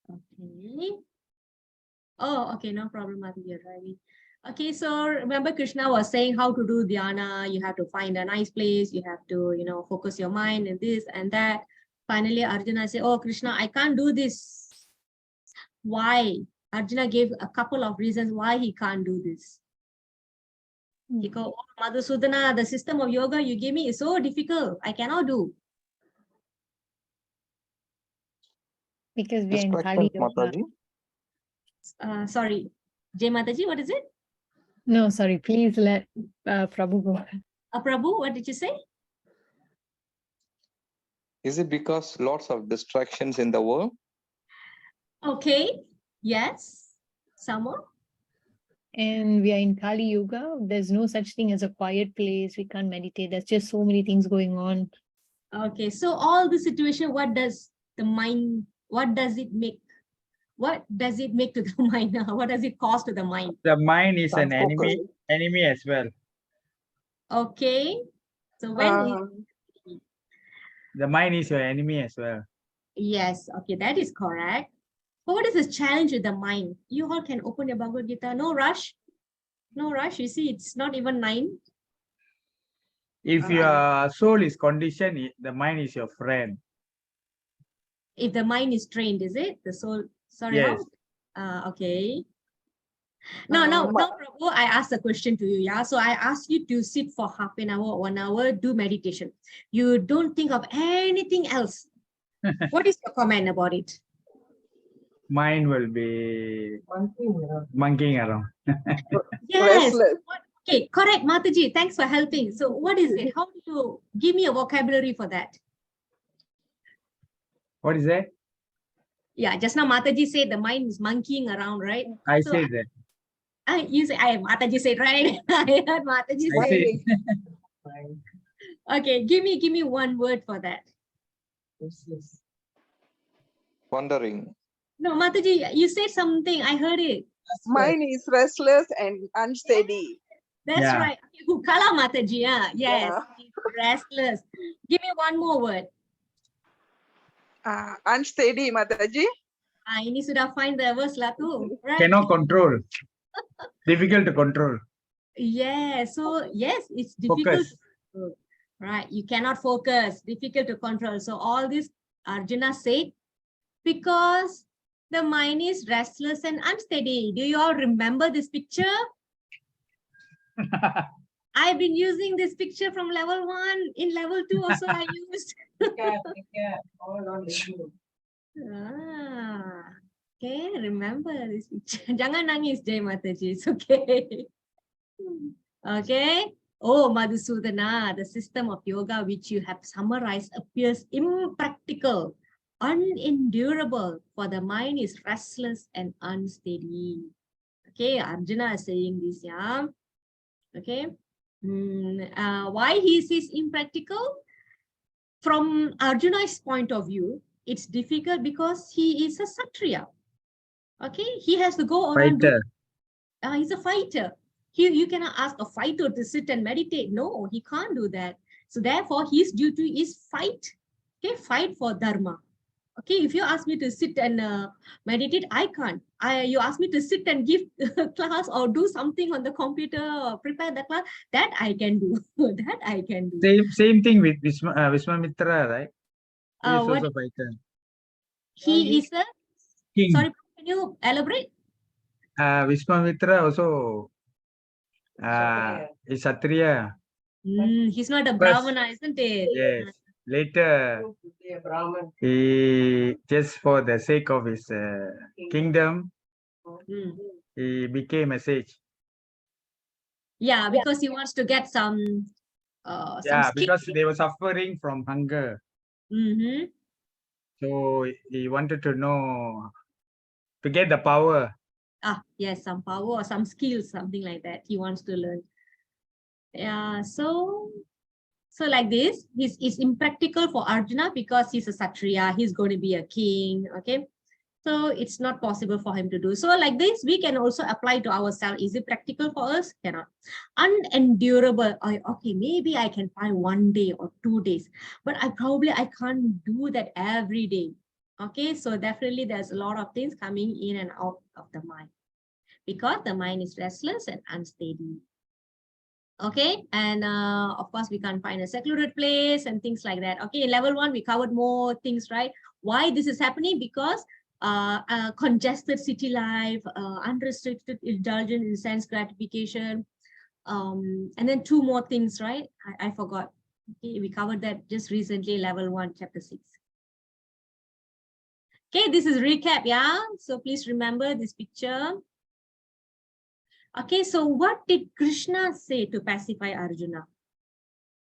[SPEAKER 1] Okay. Oh, okay, no problem, Mataji, Ravi. Okay, so remember Krishna was saying how to do dhyana. You have to find a nice place. You have to, focus your mind and this and that. Finally, Arjuna said, oh, Krishna, I can't do this. Why? Arjuna gave a couple of reasons why he can't do this. He goes, oh, Madhusudana, the system of yoga you gave me is so difficult. I cannot do.
[SPEAKER 7] Because we are in Kali Yoga.
[SPEAKER 1] Sorry, Jay Mataji, what is it?
[SPEAKER 7] No, sorry, please let Prabhu go.
[SPEAKER 1] Prabhu, what did you say?
[SPEAKER 3] Is it because lots of distractions in the world?
[SPEAKER 1] Okay, yes. Sama?
[SPEAKER 7] And we are in Kali Yuga. There's no such thing as a quiet place. We can't meditate. There's just so many things going on.
[SPEAKER 1] Okay, so all the situation, what does the mind, what does it make? What does it make to the mind? What does it cause to the mind?
[SPEAKER 8] The mind is an
[SPEAKER 4] Unfocused.
[SPEAKER 8] enemy as well.
[SPEAKER 1] Okay, so when
[SPEAKER 8] The mind is your enemy as well.
[SPEAKER 1] yes, okay, that is correct. But what is the challenge with the mind? You all can open your Bhagavad Gita. No rush. No rush. You see, it's not even 9.
[SPEAKER 8] If your soul is conditioned, the mind is your friend.
[SPEAKER 1] If the mind is trained, is it? The soul, sorry,
[SPEAKER 8] Yes.
[SPEAKER 1] how? Okay. No, Prabhu, I asked a question to you, yeah? So I asked you to sit for half an hour, 1 hour, do meditation. You don't think of anything else. What is your comment about it?
[SPEAKER 8] Mind will be monkeying around.
[SPEAKER 1] Yes.
[SPEAKER 4] Restless.
[SPEAKER 1] Okay, correct, Mataji. Thanks for helping. So what is it? How do you give me a vocabulary for that?
[SPEAKER 8] What is that?
[SPEAKER 1] Yeah, just now Mataji said the mind is monkeying around, right?
[SPEAKER 8] I
[SPEAKER 1] So
[SPEAKER 8] said that.
[SPEAKER 1] you say, Mataji said, right? I heard Mataji
[SPEAKER 8] I
[SPEAKER 1] say.
[SPEAKER 8] said.
[SPEAKER 1] Okay, give me one word for that.
[SPEAKER 3] Wondering.
[SPEAKER 1] No, Mataji, you said something. I heard it.
[SPEAKER 4] Mind is restless and unsteady.
[SPEAKER 1] That's
[SPEAKER 8] Yeah.
[SPEAKER 1] right. Kala Mataji, yeah. Yes,
[SPEAKER 4] Yeah.
[SPEAKER 1] it's restless. Give me one more word.
[SPEAKER 4] Unsteady, Mataji.
[SPEAKER 1] Ini sudah find the verse lah tu, right?
[SPEAKER 8] Cannot control. Difficult to control.
[SPEAKER 1] Yeah, so yes, it's difficult.
[SPEAKER 8] Focus.
[SPEAKER 1] Right, you cannot focus, difficult to control. So all this Arjuna said, because the mind is restless and unsteady. Do you all remember this picture? I've been using this picture from level 1. In level 2 also I used. Okay, remember this picture. Jangan nangis, Jai Mataji. It's okay. Okay. Oh, Madhusudana, the system of yoga which you have summarized appears impractical, unendurable, for the mind is restless and unsteady. Okay, Arjuna is saying this, yeah. Okay. Why he says impractical? From Arjuna's point of view, it's difficult because he is a Kshatriya. Okay, he has to go around.
[SPEAKER 8] Fighter.
[SPEAKER 1] He's a fighter. You cannot ask a fighter to sit and meditate. No, he can't do that. So therefore, his duty is fight. Okay, fight for dharma. Okay, if you ask me to sit and meditate, I can't. You ask me to sit and give class or do something on the computer or prepare the class, that I can do. That I can do.
[SPEAKER 8] Same thing with Vishwamitra, right? He is
[SPEAKER 1] What
[SPEAKER 8] also fighter.
[SPEAKER 1] he is a
[SPEAKER 8] King.
[SPEAKER 1] sorry, can you elaborate?
[SPEAKER 8] Vishwamitra also is Kshatriya.
[SPEAKER 1] He's not a Brahmana, isn't it?
[SPEAKER 8] Yes. Later, he just for the sake of his kingdom, he became a sage.
[SPEAKER 1] Yeah, because he wants to get some
[SPEAKER 8] Yeah,
[SPEAKER 1] skill.
[SPEAKER 8] because they were suffering from hunger. So he wanted to know, to get the power.
[SPEAKER 1] Yes, some power or some skills, something like that. He wants to learn. Yeah, so like this, it's impractical for Arjuna because he's a Kshatriya, he's going to be a king, okay? So it's not possible for him to do. So like this, we can also apply to ourselves. Is it practical for us? Cannot. Unendurable. Okay, maybe I can find 1 day or 2 days, but I can't do that every day. Okay, so definitely there's a lot of things coming in and out of the mind because the mind is restless and unsteady. Okay, and of course we can't find a secluded place and things like that. Okay, in level 1 we covered more things, right? Why this is happening? Because congested city life, unrestricted indulgence in sense gratification, and then 2 more things, right? I forgot. Okay, we covered that just recently, level 1, chapter 6. Okay, this is recap, yeah? So please remember this picture. Okay, so what did Krishna say to pacify Arjuna?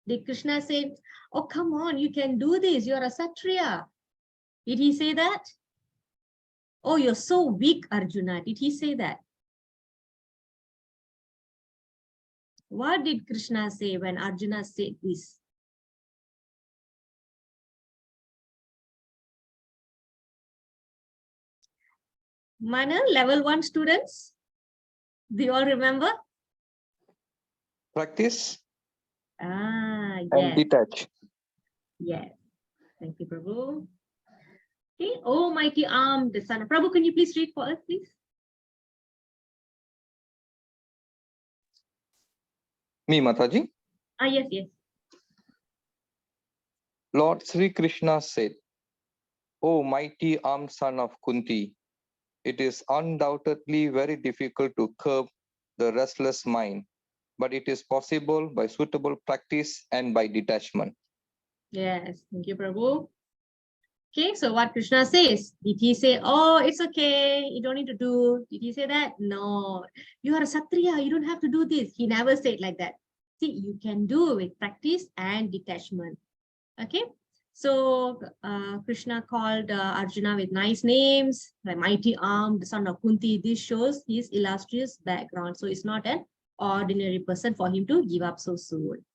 [SPEAKER 1] Did Krishna say, oh, come on, you can do this, you're a Kshatriya? Did he say that? Oh, you're so weak, Arjuna. Did he say that? What did Krishna say when Arjuna said this? Mana, level 1 students? Do you all remember?
[SPEAKER 3] Practice
[SPEAKER 1] Ah,
[SPEAKER 3] and
[SPEAKER 1] yes.
[SPEAKER 3] detach.
[SPEAKER 1] Yes. Thank you, Prabhu. Okay. Almighty arm, the son of Prabhu, can you please read for us, please?
[SPEAKER 3] Me, Mataji.
[SPEAKER 1] Ah, yes, yes.
[SPEAKER 3] Lord Sri Krishna said, O mighty armed son of Kunti, it is undoubtedly very difficult to curb the restless mind, but it is possible by suitable practice and by detachment.
[SPEAKER 1] Yes. Thank you, Prabhu. Okay, so what Krishna says, did he say, oh, it's okay, you don't need to do, did he say that? No, you are a Satriya, you don't have to do this. He never said like that. See, you can do with practice and detachment. Okay, so Krishna called Arjuna with nice names, the mighty arm, the son of Kunti. This shows his illustrious background. So it's not an ordinary person for him to give up so soon.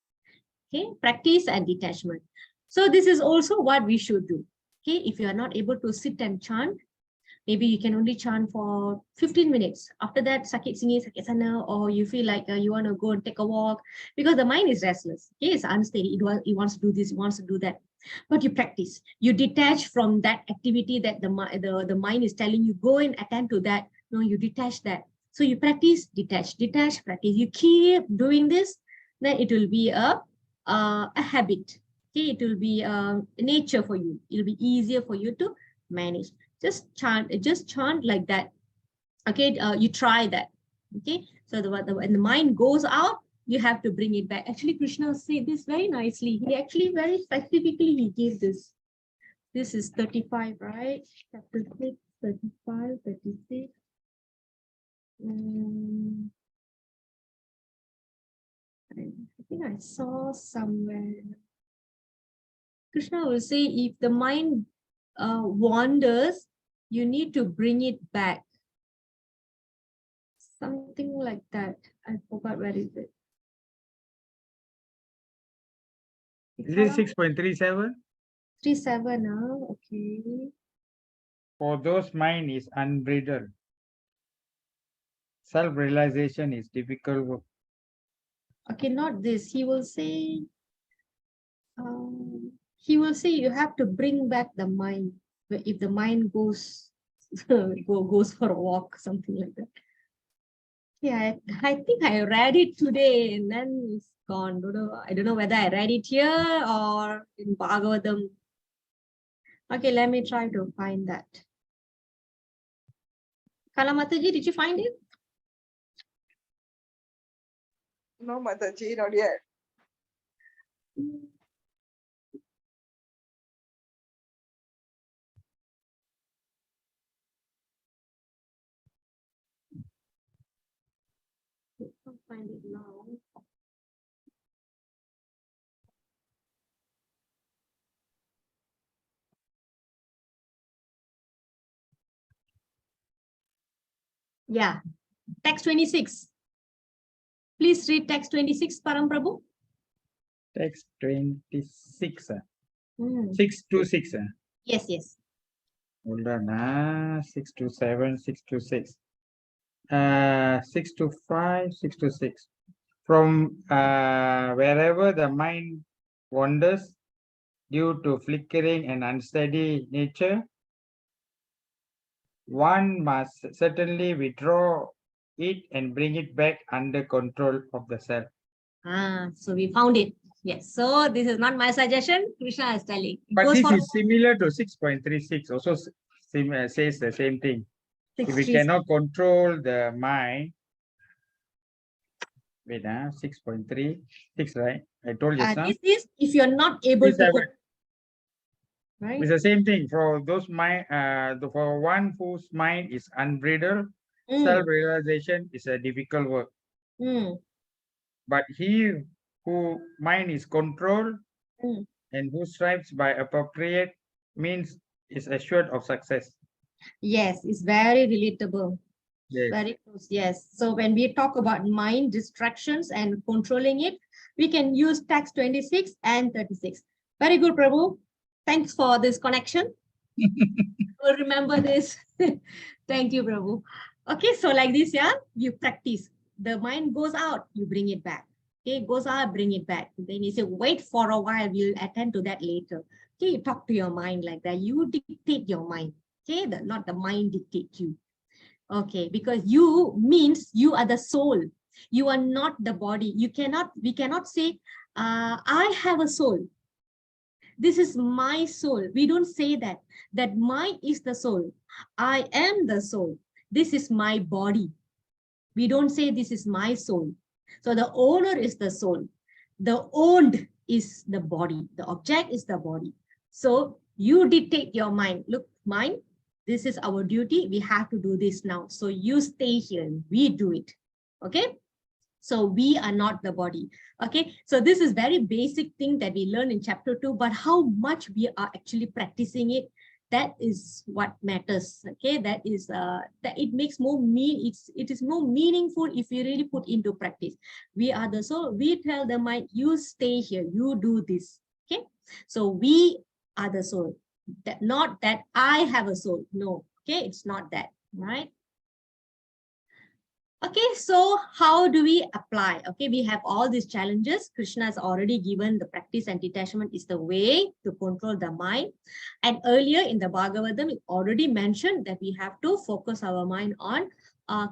[SPEAKER 1] Okay, practice and detachment. So this is also what we should do. Okay, if you are not able to sit and chant, maybe you can only chant for 15 minutes. After that, sakit sini, sakit sana, or you feel like you want to go and take a walk, because the mind is restless. Okay, it's unsteady. It wants to do this, it wants to do that. But you practice. You detach from that activity that the mind is telling you, go and attend to that. No, you detach that. So you practice, detach, practice. You keep doing this, then it will be a habit. Okay, it will be nature for you. It will be easier for you to manage. Just chant like that. Okay, you try that. Okay, so when the mind goes out, you have to bring it back. Actually, Krishna said this very nicely. He actually very specifically he gave this. This is 35, right? Chapter 6, 35, 36. I think I saw somewhere. Krishna will say, if the mind wanders, you need to bring it back. Something like that. I forgot where is it.
[SPEAKER 8] Is it 6.37?
[SPEAKER 1] 37, okay.
[SPEAKER 8] For those mind is unbridled. Self-realization is difficult work.
[SPEAKER 1] Okay, not this. He will say you have to bring back the mind. If the mind goes goes for a walk, something like that. Yeah, I think I read it today and then it's gone. I don't know whether I read it here or in Bhagavatam. Okay, let me try to find that. Kalamataji, did you find it?
[SPEAKER 4] No, Mataji, not yet.
[SPEAKER 1] I can't find it now. Yeah, text 26. Please read text 26, Param Prabhu.
[SPEAKER 8] Text 26. 626.
[SPEAKER 1] Yes, yes.
[SPEAKER 8] Hold on. 627, 626. 625, 626. From wherever the mind wanders due to flickering and unsteady nature, one must certainly withdraw it and bring it back under control of the self.
[SPEAKER 1] So we found it. Yes. So this is not my suggestion. Krishna is telling.
[SPEAKER 8] But this is similar to 6.36. Also says the same thing. If we cannot control the mind, wait, 6.36, right? I told you.
[SPEAKER 1] This is if you're not able to. Right.
[SPEAKER 8] It's the same thing for those mind. For one whose mind is unbridled, self-realization is a difficult work. But he who mind is controlled and who strives by appropriate means is assured of success.
[SPEAKER 1] Yes, it's very relatable.
[SPEAKER 8] Yes.
[SPEAKER 1] Very close. Yes. So when we talk about mind distractions and controlling it, we can use text 26 and 36. Very good, Prabhu. Thanks for this connection. We'll remember this. Thank you, Prabhu. Okay, so like this, yeah, you practice. The mind goes out, you bring it back. Okay, goes out, bring it back. Then you say, wait for a while, we'll attend to that later. Okay, you talk to your mind like that. You dictate your mind. Okay, not the mind dictate you. Okay, because you means you are the soul. You are not the body. We cannot say, I have a soul. This is my soul. We don't say that. That mine is the soul. I am the soul. This is my body. We don't say this is my soul. So the owner is the soul. The owned is the body. The object is the body. So you dictate your mind. Look, mind, this is our duty. We have to do this now. So you stay here. We do it. Okay? So we are not the body. Okay, so this is very basic thing that we learn in chapter 2, but how much we are actually practicing it, that is what matters. Okay, that is that it makes more it is more meaningful if we really put into practice. We are the soul. We tell the mind, you stay here, you do this. Okay, so we are the soul. That not that I have a soul. No, okay, it's not that, right? Okay, so how do we apply? Okay, we have all these challenges. Krishna has already given the practice and detachment is the way to control the mind. And earlier in the Bhagavatam, it already mentioned that we have to focus our mind on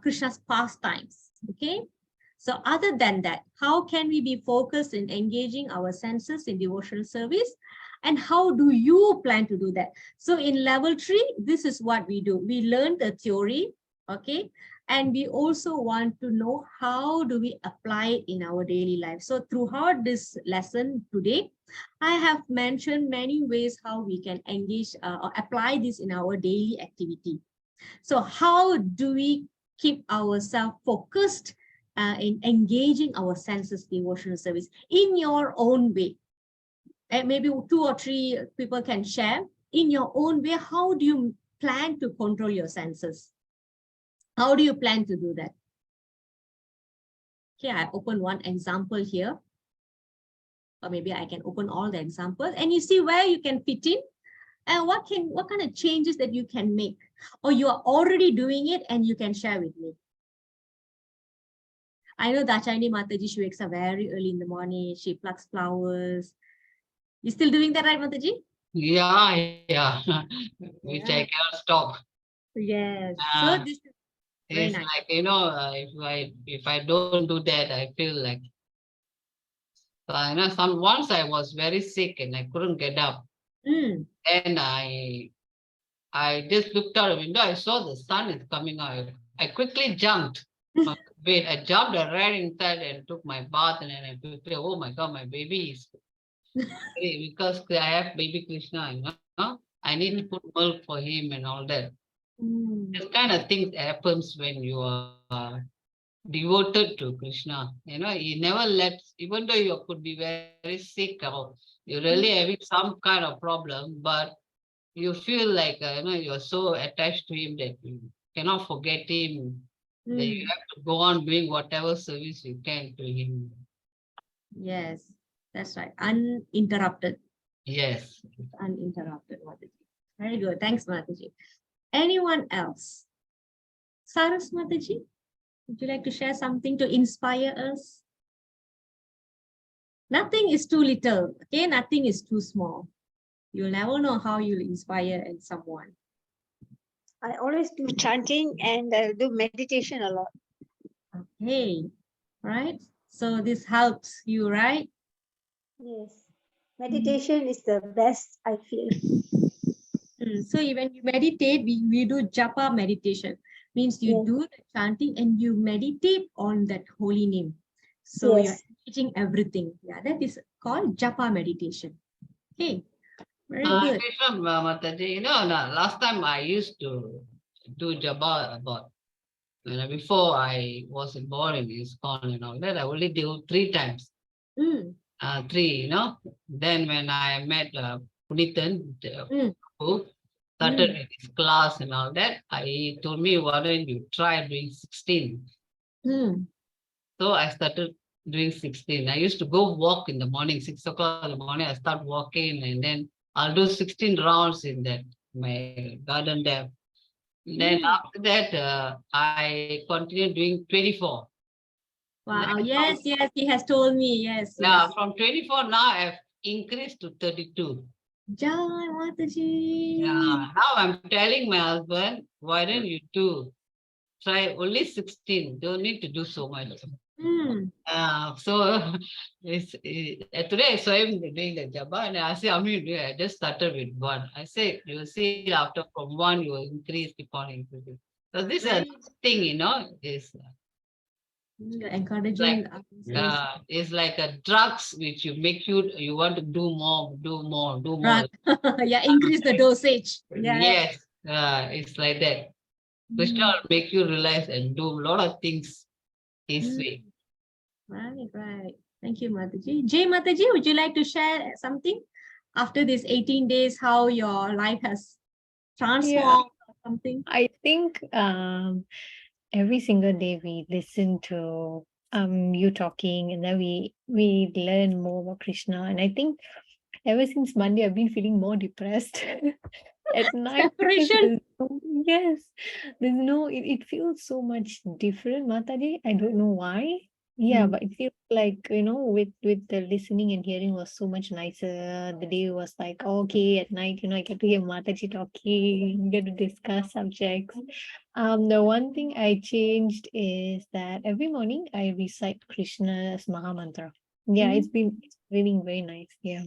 [SPEAKER 1] Krishna's pastimes. Okay, so other than that, how can we be focused in engaging our senses in devotional service? And how do you plan to do that? So in level 3, this is what we do. We learn the theory, okay? And we also want to know how do we apply it in our daily life. So throughout this lesson today, I have mentioned many ways how we can engage or apply this in our daily activity. So how do we keep ourselves focused in engaging our senses devotional service in your own way? And maybe 2 or 3 people can share in your own way. How do you plan to control your senses? How do you plan to do that? Okay, I open one example here. Or maybe I can open all the examples and you see where you can fit in and what kind of changes that you can make. Or you are already doing it and you can share with me. I know Dachani Mataji, she wakes up very early in the morning. She plucks flowers. You still doing that, right, Mataji?
[SPEAKER 5] Yeah. Which I cannot stop.
[SPEAKER 1] Yes. So this is very
[SPEAKER 5] it's
[SPEAKER 1] nice.
[SPEAKER 5] like, if I don't do that, I feel like, once I was very sick and I couldn't get up. And I just looked out the window, I saw the sun is coming out. I quickly jumped from the bed. I jumped, I ran inside and took my bath, and then I quickly, oh my God, my baby is because I have baby Krishna, I need to put milk for him and all that. This kind of things happens when you are devoted to Krishna. He never lets, even though you could be very sick or you're really having some kind of problem, but you feel like you're so attached to him that you cannot forget him. That you have to go on doing whatever service you can to him.
[SPEAKER 1] Yes, that's right. Uninterrupted.
[SPEAKER 5] Yes.
[SPEAKER 1] Uninterrupted. Very good. Thanks, Mataji. Anyone else? Saras Mataji, would you like to share something to inspire us? Nothing is too little. Okay, nothing is too small. You'll never know how you'll inspire someone.
[SPEAKER 6] I always do chanting and do meditation a lot.
[SPEAKER 1] Okay, right. So this helps you, right?
[SPEAKER 6] Yes. Meditation is the best, I feel.
[SPEAKER 1] So when you meditate, we do japa meditation. Means you do the chanting and you meditate on that holy name. So you're teaching everything. Yeah, that is called japa meditation. Okay. Very good.
[SPEAKER 5] Mataji, last time I used to do japa about, before I was born in ISKCON and all that, I only do 3 times. 3, Then when I met Punitan, started with his class and all that, he told me, why don't you try doing 16? So I started doing 16. I used to go walk in the morning, 6 o'clock in the morning. I start walking and then I'll do 16 rounds in that my garden there. Then after that, I continued doing 24.
[SPEAKER 1] Wow. Yes, yes, he has told me. Yes.
[SPEAKER 5] Yeah,
[SPEAKER 1] Yes.
[SPEAKER 5] from 24 now I've increased to 32.
[SPEAKER 1] Jai Mataji.
[SPEAKER 5] Yeah, now I'm telling my husband, why don't you try only 16? Don't need to do so much. So today I saw him doing the japa and I said, I just started with 1. I said, you see, after from 1, you will increase, keep on increasing. So this is a thing, is
[SPEAKER 1] You're encouraging
[SPEAKER 5] it's like a drugs which you want to do more.
[SPEAKER 1] Yeah, increase the dosage. Yeah.
[SPEAKER 5] Yes, it's like that. Krishna will make you realize and do a lot of things his way.
[SPEAKER 1] Right. Thank you, Mataji. Jay Mataji, would you like to share something after these 18 days, how your life has transformed or something?
[SPEAKER 7] I think every single day we listen to you talking, and then we learn more about Krishna. And I think ever since Monday I've been feeling more depressed at night.
[SPEAKER 1] Separation.
[SPEAKER 7] Yes, it feels so much different, Mataji. I don't know why. Yeah, but it feels like, with the listening and hearing was so much nicer. The day was like, okay, at night, I get to hear Mataji talking, get to discuss subjects. The one thing I changed is that every morning I recite Krishna's Maha Mantra. Yeah, it's really very nice. Yeah.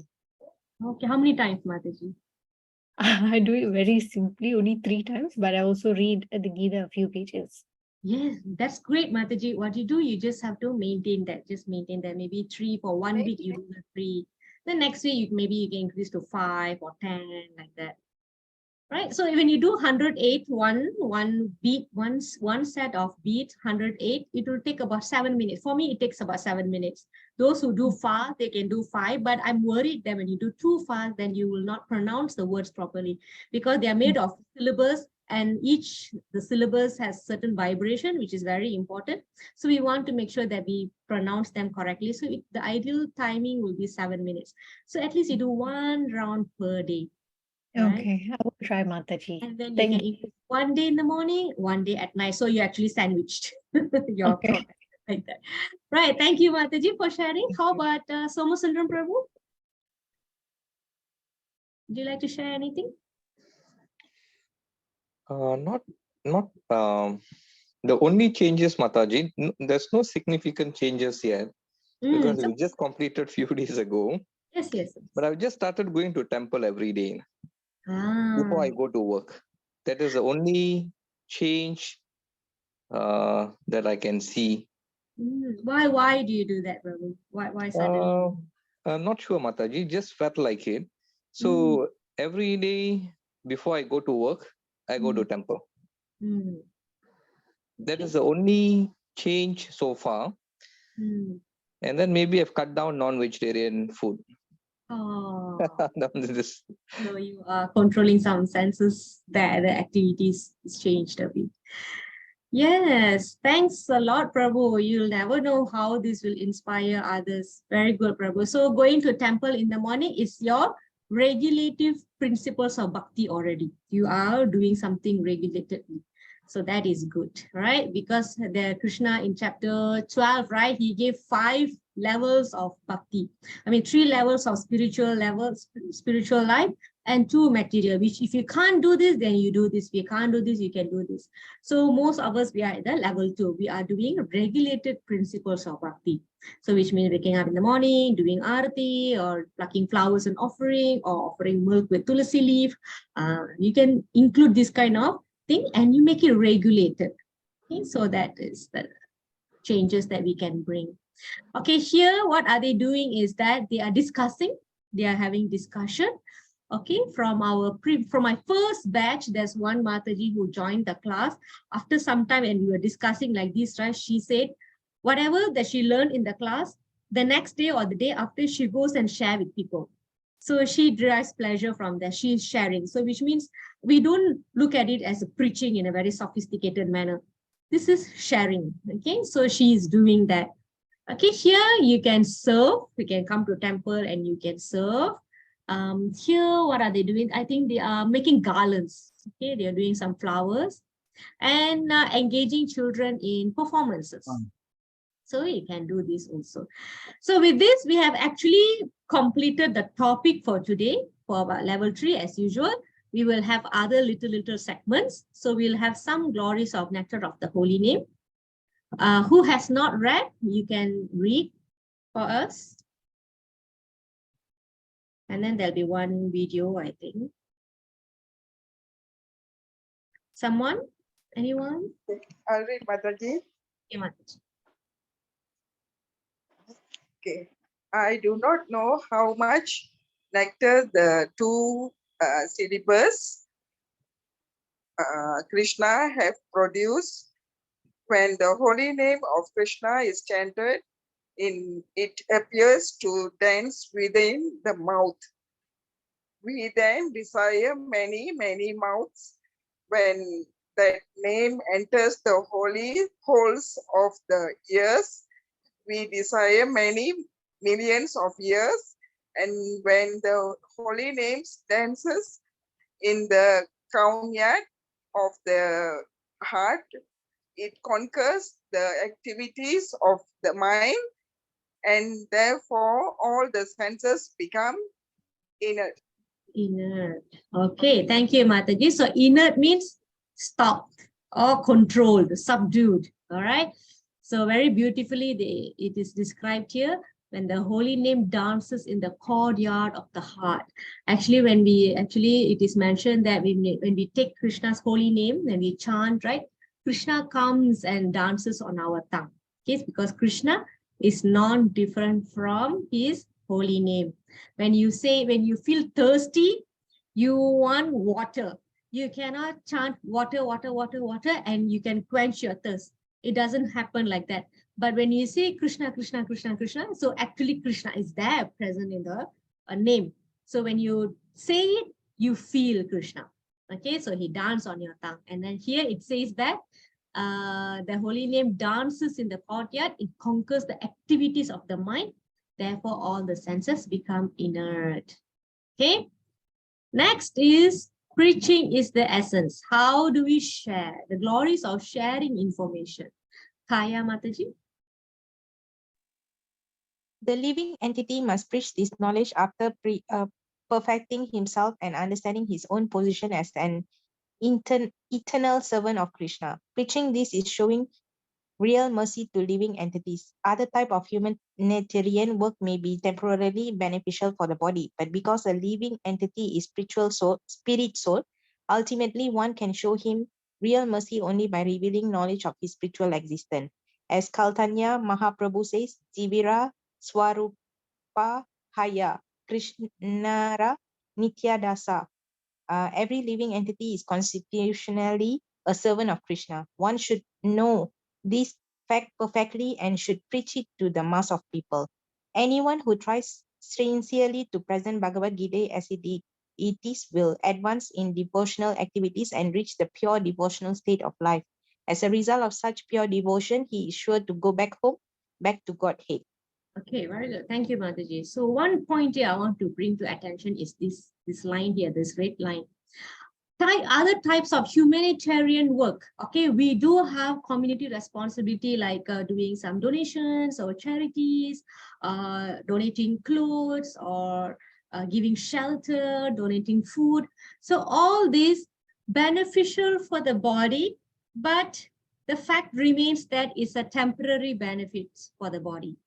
[SPEAKER 1] Okay, how many times, Mataji?
[SPEAKER 7] I do it very simply, only 3 times, but I also read the Gita a few pages.
[SPEAKER 1] Yes, that's great, Mataji. What you do, you just have to maintain that. Just maintain that. Maybe 3 for 1 week, you do the 3. The next week, maybe you can increase to 5 or 10, like that. Right? So when you do 108, one beat, one set of beat, 108, it will take about 7 minutes. For me, it takes about 7 minutes. Those who do fast, they can do 5, but I'm worried that when you do too fast, then you will not pronounce the words properly because they are made of syllables, and the syllabus has certain vibration, which is very important. So we want to make sure that we pronounce them correctly. So the ideal timing will be 7 minutes. So at least you do 1 round per day. Right?
[SPEAKER 7] Okay, I will try, Mataji.
[SPEAKER 1] And then you can eat 1 day in the morning, 1 day at night. So you actually sandwiched your product like that. Right. Thank you, Mataji, for sharing. How about Somasundram Prabhu? Would you like to share anything?
[SPEAKER 3] Not the only changes, Mataji, there's no significant changes yet because we just completed few days ago.
[SPEAKER 1] Yes.
[SPEAKER 3] But I've just started going to temple every day before I go to work. That is the only change that I can see.
[SPEAKER 1] Why do you do that, Prabhu? Why suddenly?
[SPEAKER 3] I'm not sure, Mataji, just felt like it. So every day before I go to work, I go to temple. That is the only change so far. And then maybe I've cut down non-vegetarian food.
[SPEAKER 1] Oh. So you are controlling some senses that the activities is changed a bit. Yes, thanks a lot, Prabhu. You'll never know how this will inspire others. Very good, Prabhu. So going to temple in the morning is your regulative principles of bhakti already. You are doing something regulatedly. So that is good, right? Because the Krishna in chapter 12, right? He gave 5 levels of bhakti. 3 levels of spiritual life and 2 material, which if you can't do this, then you do this. If you can't do this, you can do this. So most of us, we are at the level 2. We are doing regulated principles of bhakti. So which means waking up in the morning, doing arati or plucking flowers and offering or offering milk with tulsi leaf. You can include this kind of thing and you make it regulated. Okay, so that is the changes that we can bring. Okay, here what are they doing is that they are discussing, they are having discussion. Okay, from my first batch, there's one Mataji who joined the class. After some time, and we were discussing like this, right? She said, whatever that she learned in the class, the next day or the day after, she goes and share with people. So she derives pleasure from that. She is sharing. So which means we don't look at it as a preaching in a very sophisticated manner. This is sharing. Okay, so she is doing that. Okay, here you can serve. You can come to temple and you can serve. Here, what are they doing? I think they are making garlands. Okay, they are doing some flowers and engaging children in performances. So you can do this also. So with this, we have actually completed the topic for today for our level 3 as usual. We will have other little segments. So we'll have some glories of nectar of the holy name. Who has not read, you can read for us. And then there'll be one video, I think. Someone? Anyone?
[SPEAKER 4] I'll read, Mataji.
[SPEAKER 1] Okay, Mataji.
[SPEAKER 4] Okay. I do not know how much nectar the two syllabus Krishna have produced. When the holy name of Krishna is chanted, it appears to dance within the mouth. We then desire many mouths. When that name enters the holy holes of the ears, we desire many millions of years. And when the holy name dances in the conyard of the heart, it conquers the activities of the mind, and therefore all the senses become inert.
[SPEAKER 1] Inert. Okay, thank you, Mataji. So inert means stopped or controlled, subdued. All right. So very beautifully, it is described here when the holy name dances in the courtyard of the heart. Actually, it is mentioned that when we take Krishna's holy name, when we chant, right, Krishna comes and dances on our tongue. Okay, because Krishna is non-different from his holy name. When you feel thirsty, you want water. You cannot chant water, water, water, water, and you can quench your thirst. It doesn't happen like that. But when you say Krishna, Krishna, Krishna, Krishna, so actually Krishna is there present in the name. So when you say it, you feel Krishna. Okay, so he dances on your tongue. And then here it says that the holy name dances in the courtyard. It conquers the activities of the mind. Therefore, all the senses become inert. Okay. Next is preaching is the essence. How do we share? The glories of sharing information. Kaya Mataji.
[SPEAKER 2] The living entity must preach this knowledge after perfecting himself and understanding his own position as an eternal servant of Krishna. Preaching this is showing real mercy to living entities. Other type of humanitarian work may be temporarily beneficial for the body, but because a living entity is spirit soul, ultimately one can show him real mercy only by revealing knowledge of his spiritual existence. As Kaltanya Mahaprabhu says, Jivira Swarupa Haya Krishnara Nitya Dasa. Every living entity is constitutionally a servant of Krishna. One should know this fact perfectly and should preach it to the mass of people. Anyone who tries sincerely to present Bhagavad Gita as it is will advance in devotional activities and reach the pure devotional state of life. As a result of such pure devotion, he is sure to go back home, back to Godhead.
[SPEAKER 1] Okay, very good. Thank you, Mataji. So one point here I want to bring to attention is this line here, this red line. Other types of humanitarian work. Okay, we do have community responsibility like doing some donations or charities, donating clothes or giving shelter, donating food. So all these beneficial for the body, but the fact remains that it's a temporary benefit for the body.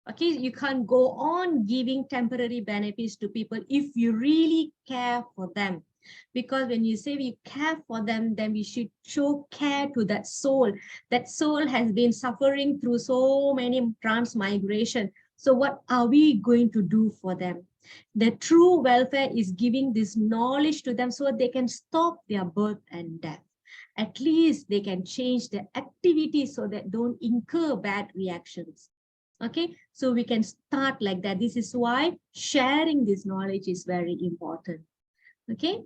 [SPEAKER 1] Okay, you can't go on giving temporary benefits to people if you really care for them. Because when you say we care for them, then we should show care to that soul. That soul has been suffering through so many transmigration. So what are we going to do for them? The true welfare is giving this knowledge to them so they can stop their birth and death. At least they can change their activities so that don't incur bad reactions. Okay, so we can start like that. This is why sharing this knowledge is very important. Okay,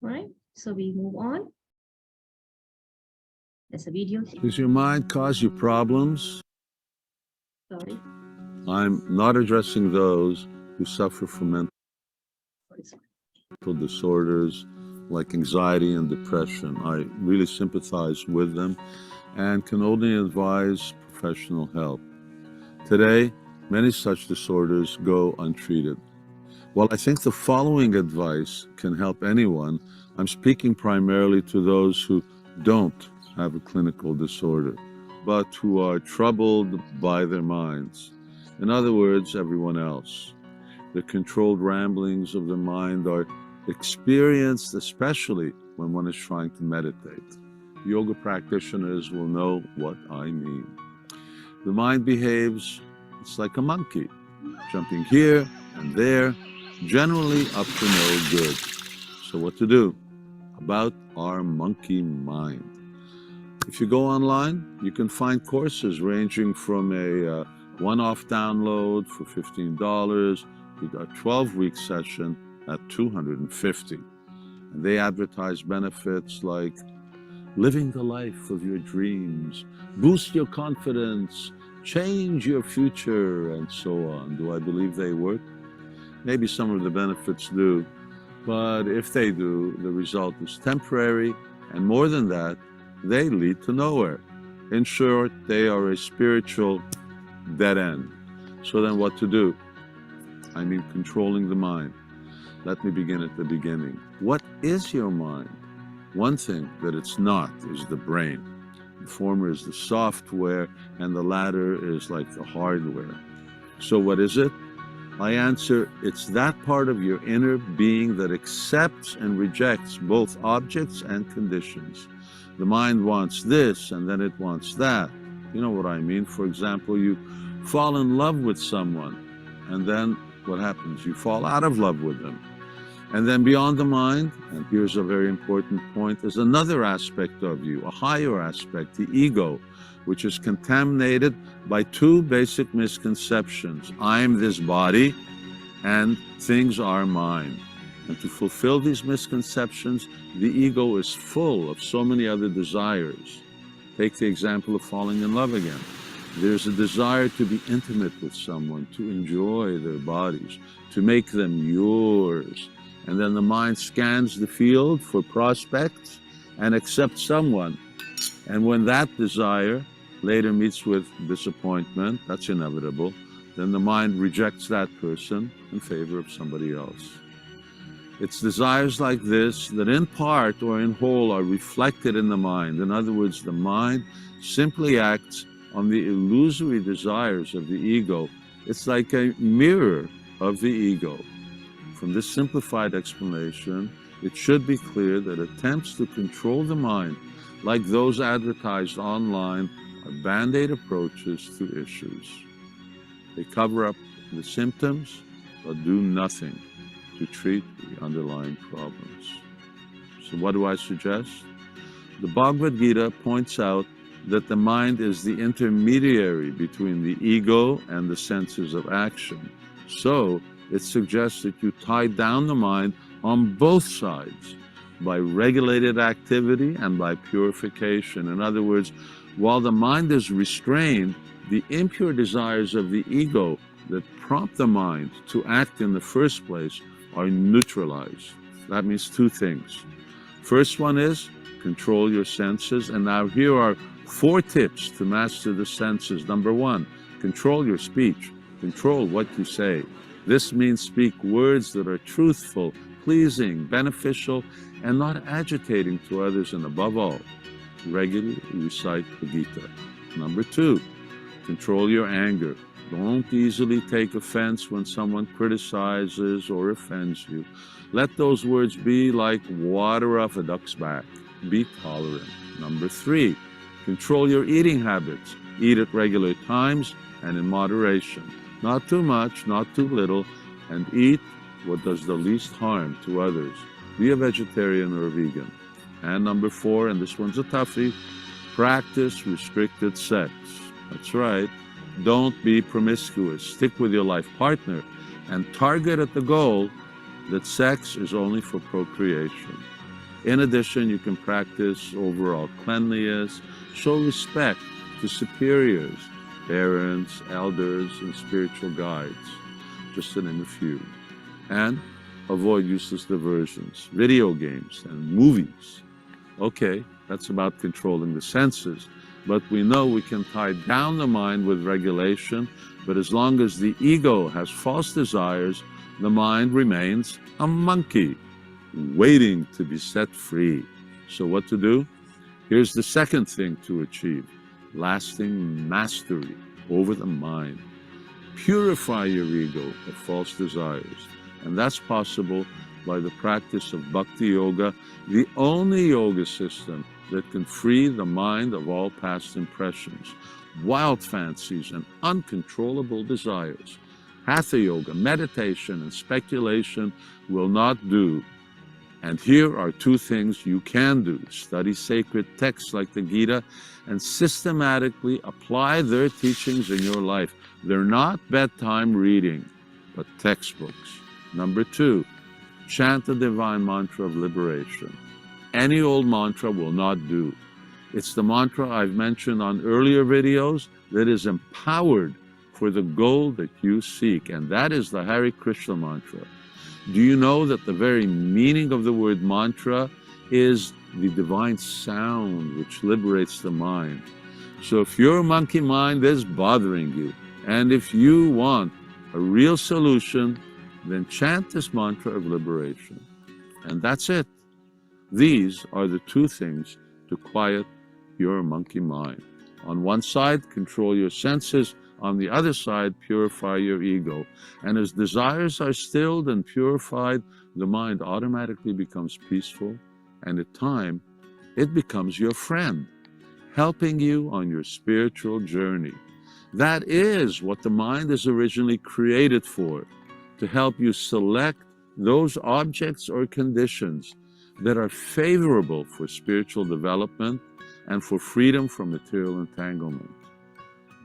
[SPEAKER 1] all right, so we move on. There's a video.
[SPEAKER 9] Does your mind cause you problems?
[SPEAKER 1] Sorry.
[SPEAKER 9] I'm not addressing those who suffer from mental disorders like anxiety and depression. I really sympathize with them and can only advise professional help. Today, many such disorders go untreated. While I think the following advice can help anyone, I'm speaking primarily to those who don't have a clinical disorder, but who are troubled by their minds. In other words, everyone else. The controlled ramblings of the mind are experienced especially when one is trying to meditate. Yoga practitioners will know what I mean. The mind behaves, it's like a monkey, jumping here and there, generally up to no good. So what to do about our monkey mind? If you go online, you can find courses ranging from a one-off download for $15 to a 12-week session at $250. And they advertise benefits like living the life of your dreams, boost your confidence, change your future, and so on. Do I believe they work? Maybe some of the benefits do, but if they do, the result is temporary, and more than that, they lead to nowhere. In short, they are a spiritual dead end. So then what to do? I mean, controlling the mind. Let me begin at the beginning. What is your mind? One thing that it's not is the brain. The former is the software, and the latter is like the hardware. So what is it? I answer, it's that part of your inner being that accepts and rejects both objects and conditions. The mind wants this, and then it wants that. You know what I mean? For example, you fall in love with someone, and then what happens? You fall out of love with them. And then beyond the mind, and here's a very important point, is another aspect of you, a higher aspect, the ego, which is contaminated by two basic misconceptions. I'm this body, and things are mine. And to fulfill these misconceptions, the ego is full of so many other desires. Take the example of falling in love again. There's a desire to be intimate with someone, to enjoy their bodies, to make them yours. And then the mind scans the field for prospects and accepts someone. And when that desire later meets with disappointment, that's inevitable, then the mind rejects that person in favor of somebody else. It's desires like this that in part or in whole are reflected in the mind. In other words, the mind simply acts on the illusory desires of the ego. It's like a mirror of the ego. From this simplified explanation, it should be clear that attempts to control the mind, like those advertised online, are band-aid approaches to issues. They cover up the symptoms, but do nothing to treat the underlying problems. So what do I suggest? The Bhagavad Gita points out that the mind is the intermediary between the ego and the senses of action. So it suggests that you tie down the mind on both sides by regulated activity and by purification. In other words, while the mind is restrained, the impure desires of the ego that prompt the mind to act in the first place are neutralized. That means two things. First one is control your senses. And now here are 4 tips to master the senses. Number 1, control your speech. Control what you say. This means speak words that are truthful, pleasing, beneficial, and not agitating to others. And above all, regularly recite the Gita. Number 2, control your anger. Don't easily take offense when someone criticizes or offends you. Let those words be like water off a duck's back. Be tolerant. Number 3, control your eating habits. Eat at regular times and in moderation. Not too much, not too little, and eat what does the least harm to others. Be a vegetarian or a vegan. And number 4, and this one's a toughie, practice restricted sex. That's right. Don't be promiscuous. Stick with your life partner and target at the goal that sex is only for procreation. In addition, you can practice overall cleanliness, show respect to superiors, parents, elders, and spiritual guides, just to name a few. And avoid useless diversions, video games, and movies. Okay, that's about controlling the senses, but we know we can tie down the mind with regulation, but as long as the ego has false desires, the mind remains a monkey, waiting to be set free. So what to do? Here's the second thing to achieve: lasting mastery over the mind. Purify your ego of false desires, and that's possible by the practice of Bhakti Yoga, the only yoga system that can free the mind of all past impressions, wild fancies, and uncontrollable desires. Hatha Yoga, meditation, and speculation will not do. And here are two things you can do: study sacred texts like the Gita and systematically apply their teachings in your life. They're not bedtime reading, but textbooks. Number two, chant the divine mantra of liberation. Any old mantra will not do. It's the mantra I've mentioned on earlier videos that is empowered for the goal that you seek, and that is the Hare Krishna mantra. Do you know that the very meaning of the word mantra is the divine sound which liberates the mind? So if your monkey mind is bothering you, and if you want a real solution, then chant this mantra of liberation. And that's it. These are the two things to quiet your monkey mind. On one side, control your senses. On the other side, purify your ego. And as desires are stilled and purified, the mind automatically becomes peaceful, and in time, it becomes your friend, helping you on your spiritual journey. That is what the mind is originally created for, to help you select those objects or conditions that are favorable for spiritual development and for freedom from material entanglement.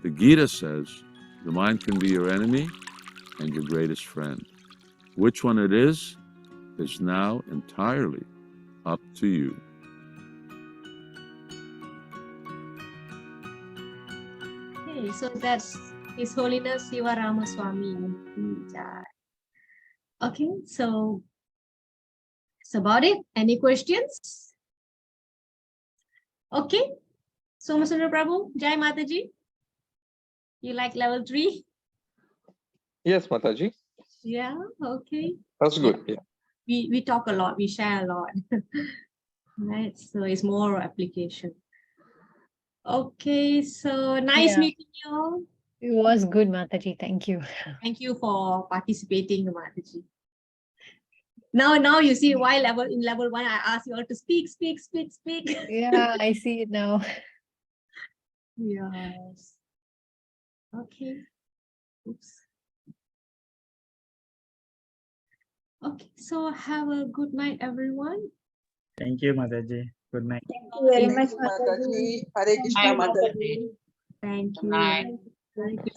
[SPEAKER 9] The Gita says the mind can be your enemy and your greatest friend. Which one it is now entirely up to you.
[SPEAKER 1] Okay, so that's His Holiness Siva Ramaswamy. Okay, so that's about it. Any questions? Okay, so Masundara Prabhu, Jai Mataji. You like level 3?
[SPEAKER 3] Yes, Mataji.
[SPEAKER 1] Yeah, okay.
[SPEAKER 3] That's good. Yeah.
[SPEAKER 1] We talk a lot, we share a lot. Right, so it's more application. Okay, so nice meeting you all.
[SPEAKER 7] It was good, Mataji. Thank you.
[SPEAKER 1] Thank you for participating, Mataji. Now you see why in level 1 I asked you all to speak.
[SPEAKER 7] Yeah, I see it now.
[SPEAKER 1] Yes. Okay. Oops. Okay, so have a good night, everyone.
[SPEAKER 8] Thank you, Mataji. Good night.
[SPEAKER 6] Thank you very
[SPEAKER 4] Thank
[SPEAKER 6] much,
[SPEAKER 4] you,
[SPEAKER 6] Mataji.
[SPEAKER 4] Mataji. Hare Krishna,
[SPEAKER 5] Hi,
[SPEAKER 4] Mataji.
[SPEAKER 5] Mataji.
[SPEAKER 1] Thank
[SPEAKER 5] Good
[SPEAKER 1] you.
[SPEAKER 5] night.
[SPEAKER 1] Thank you.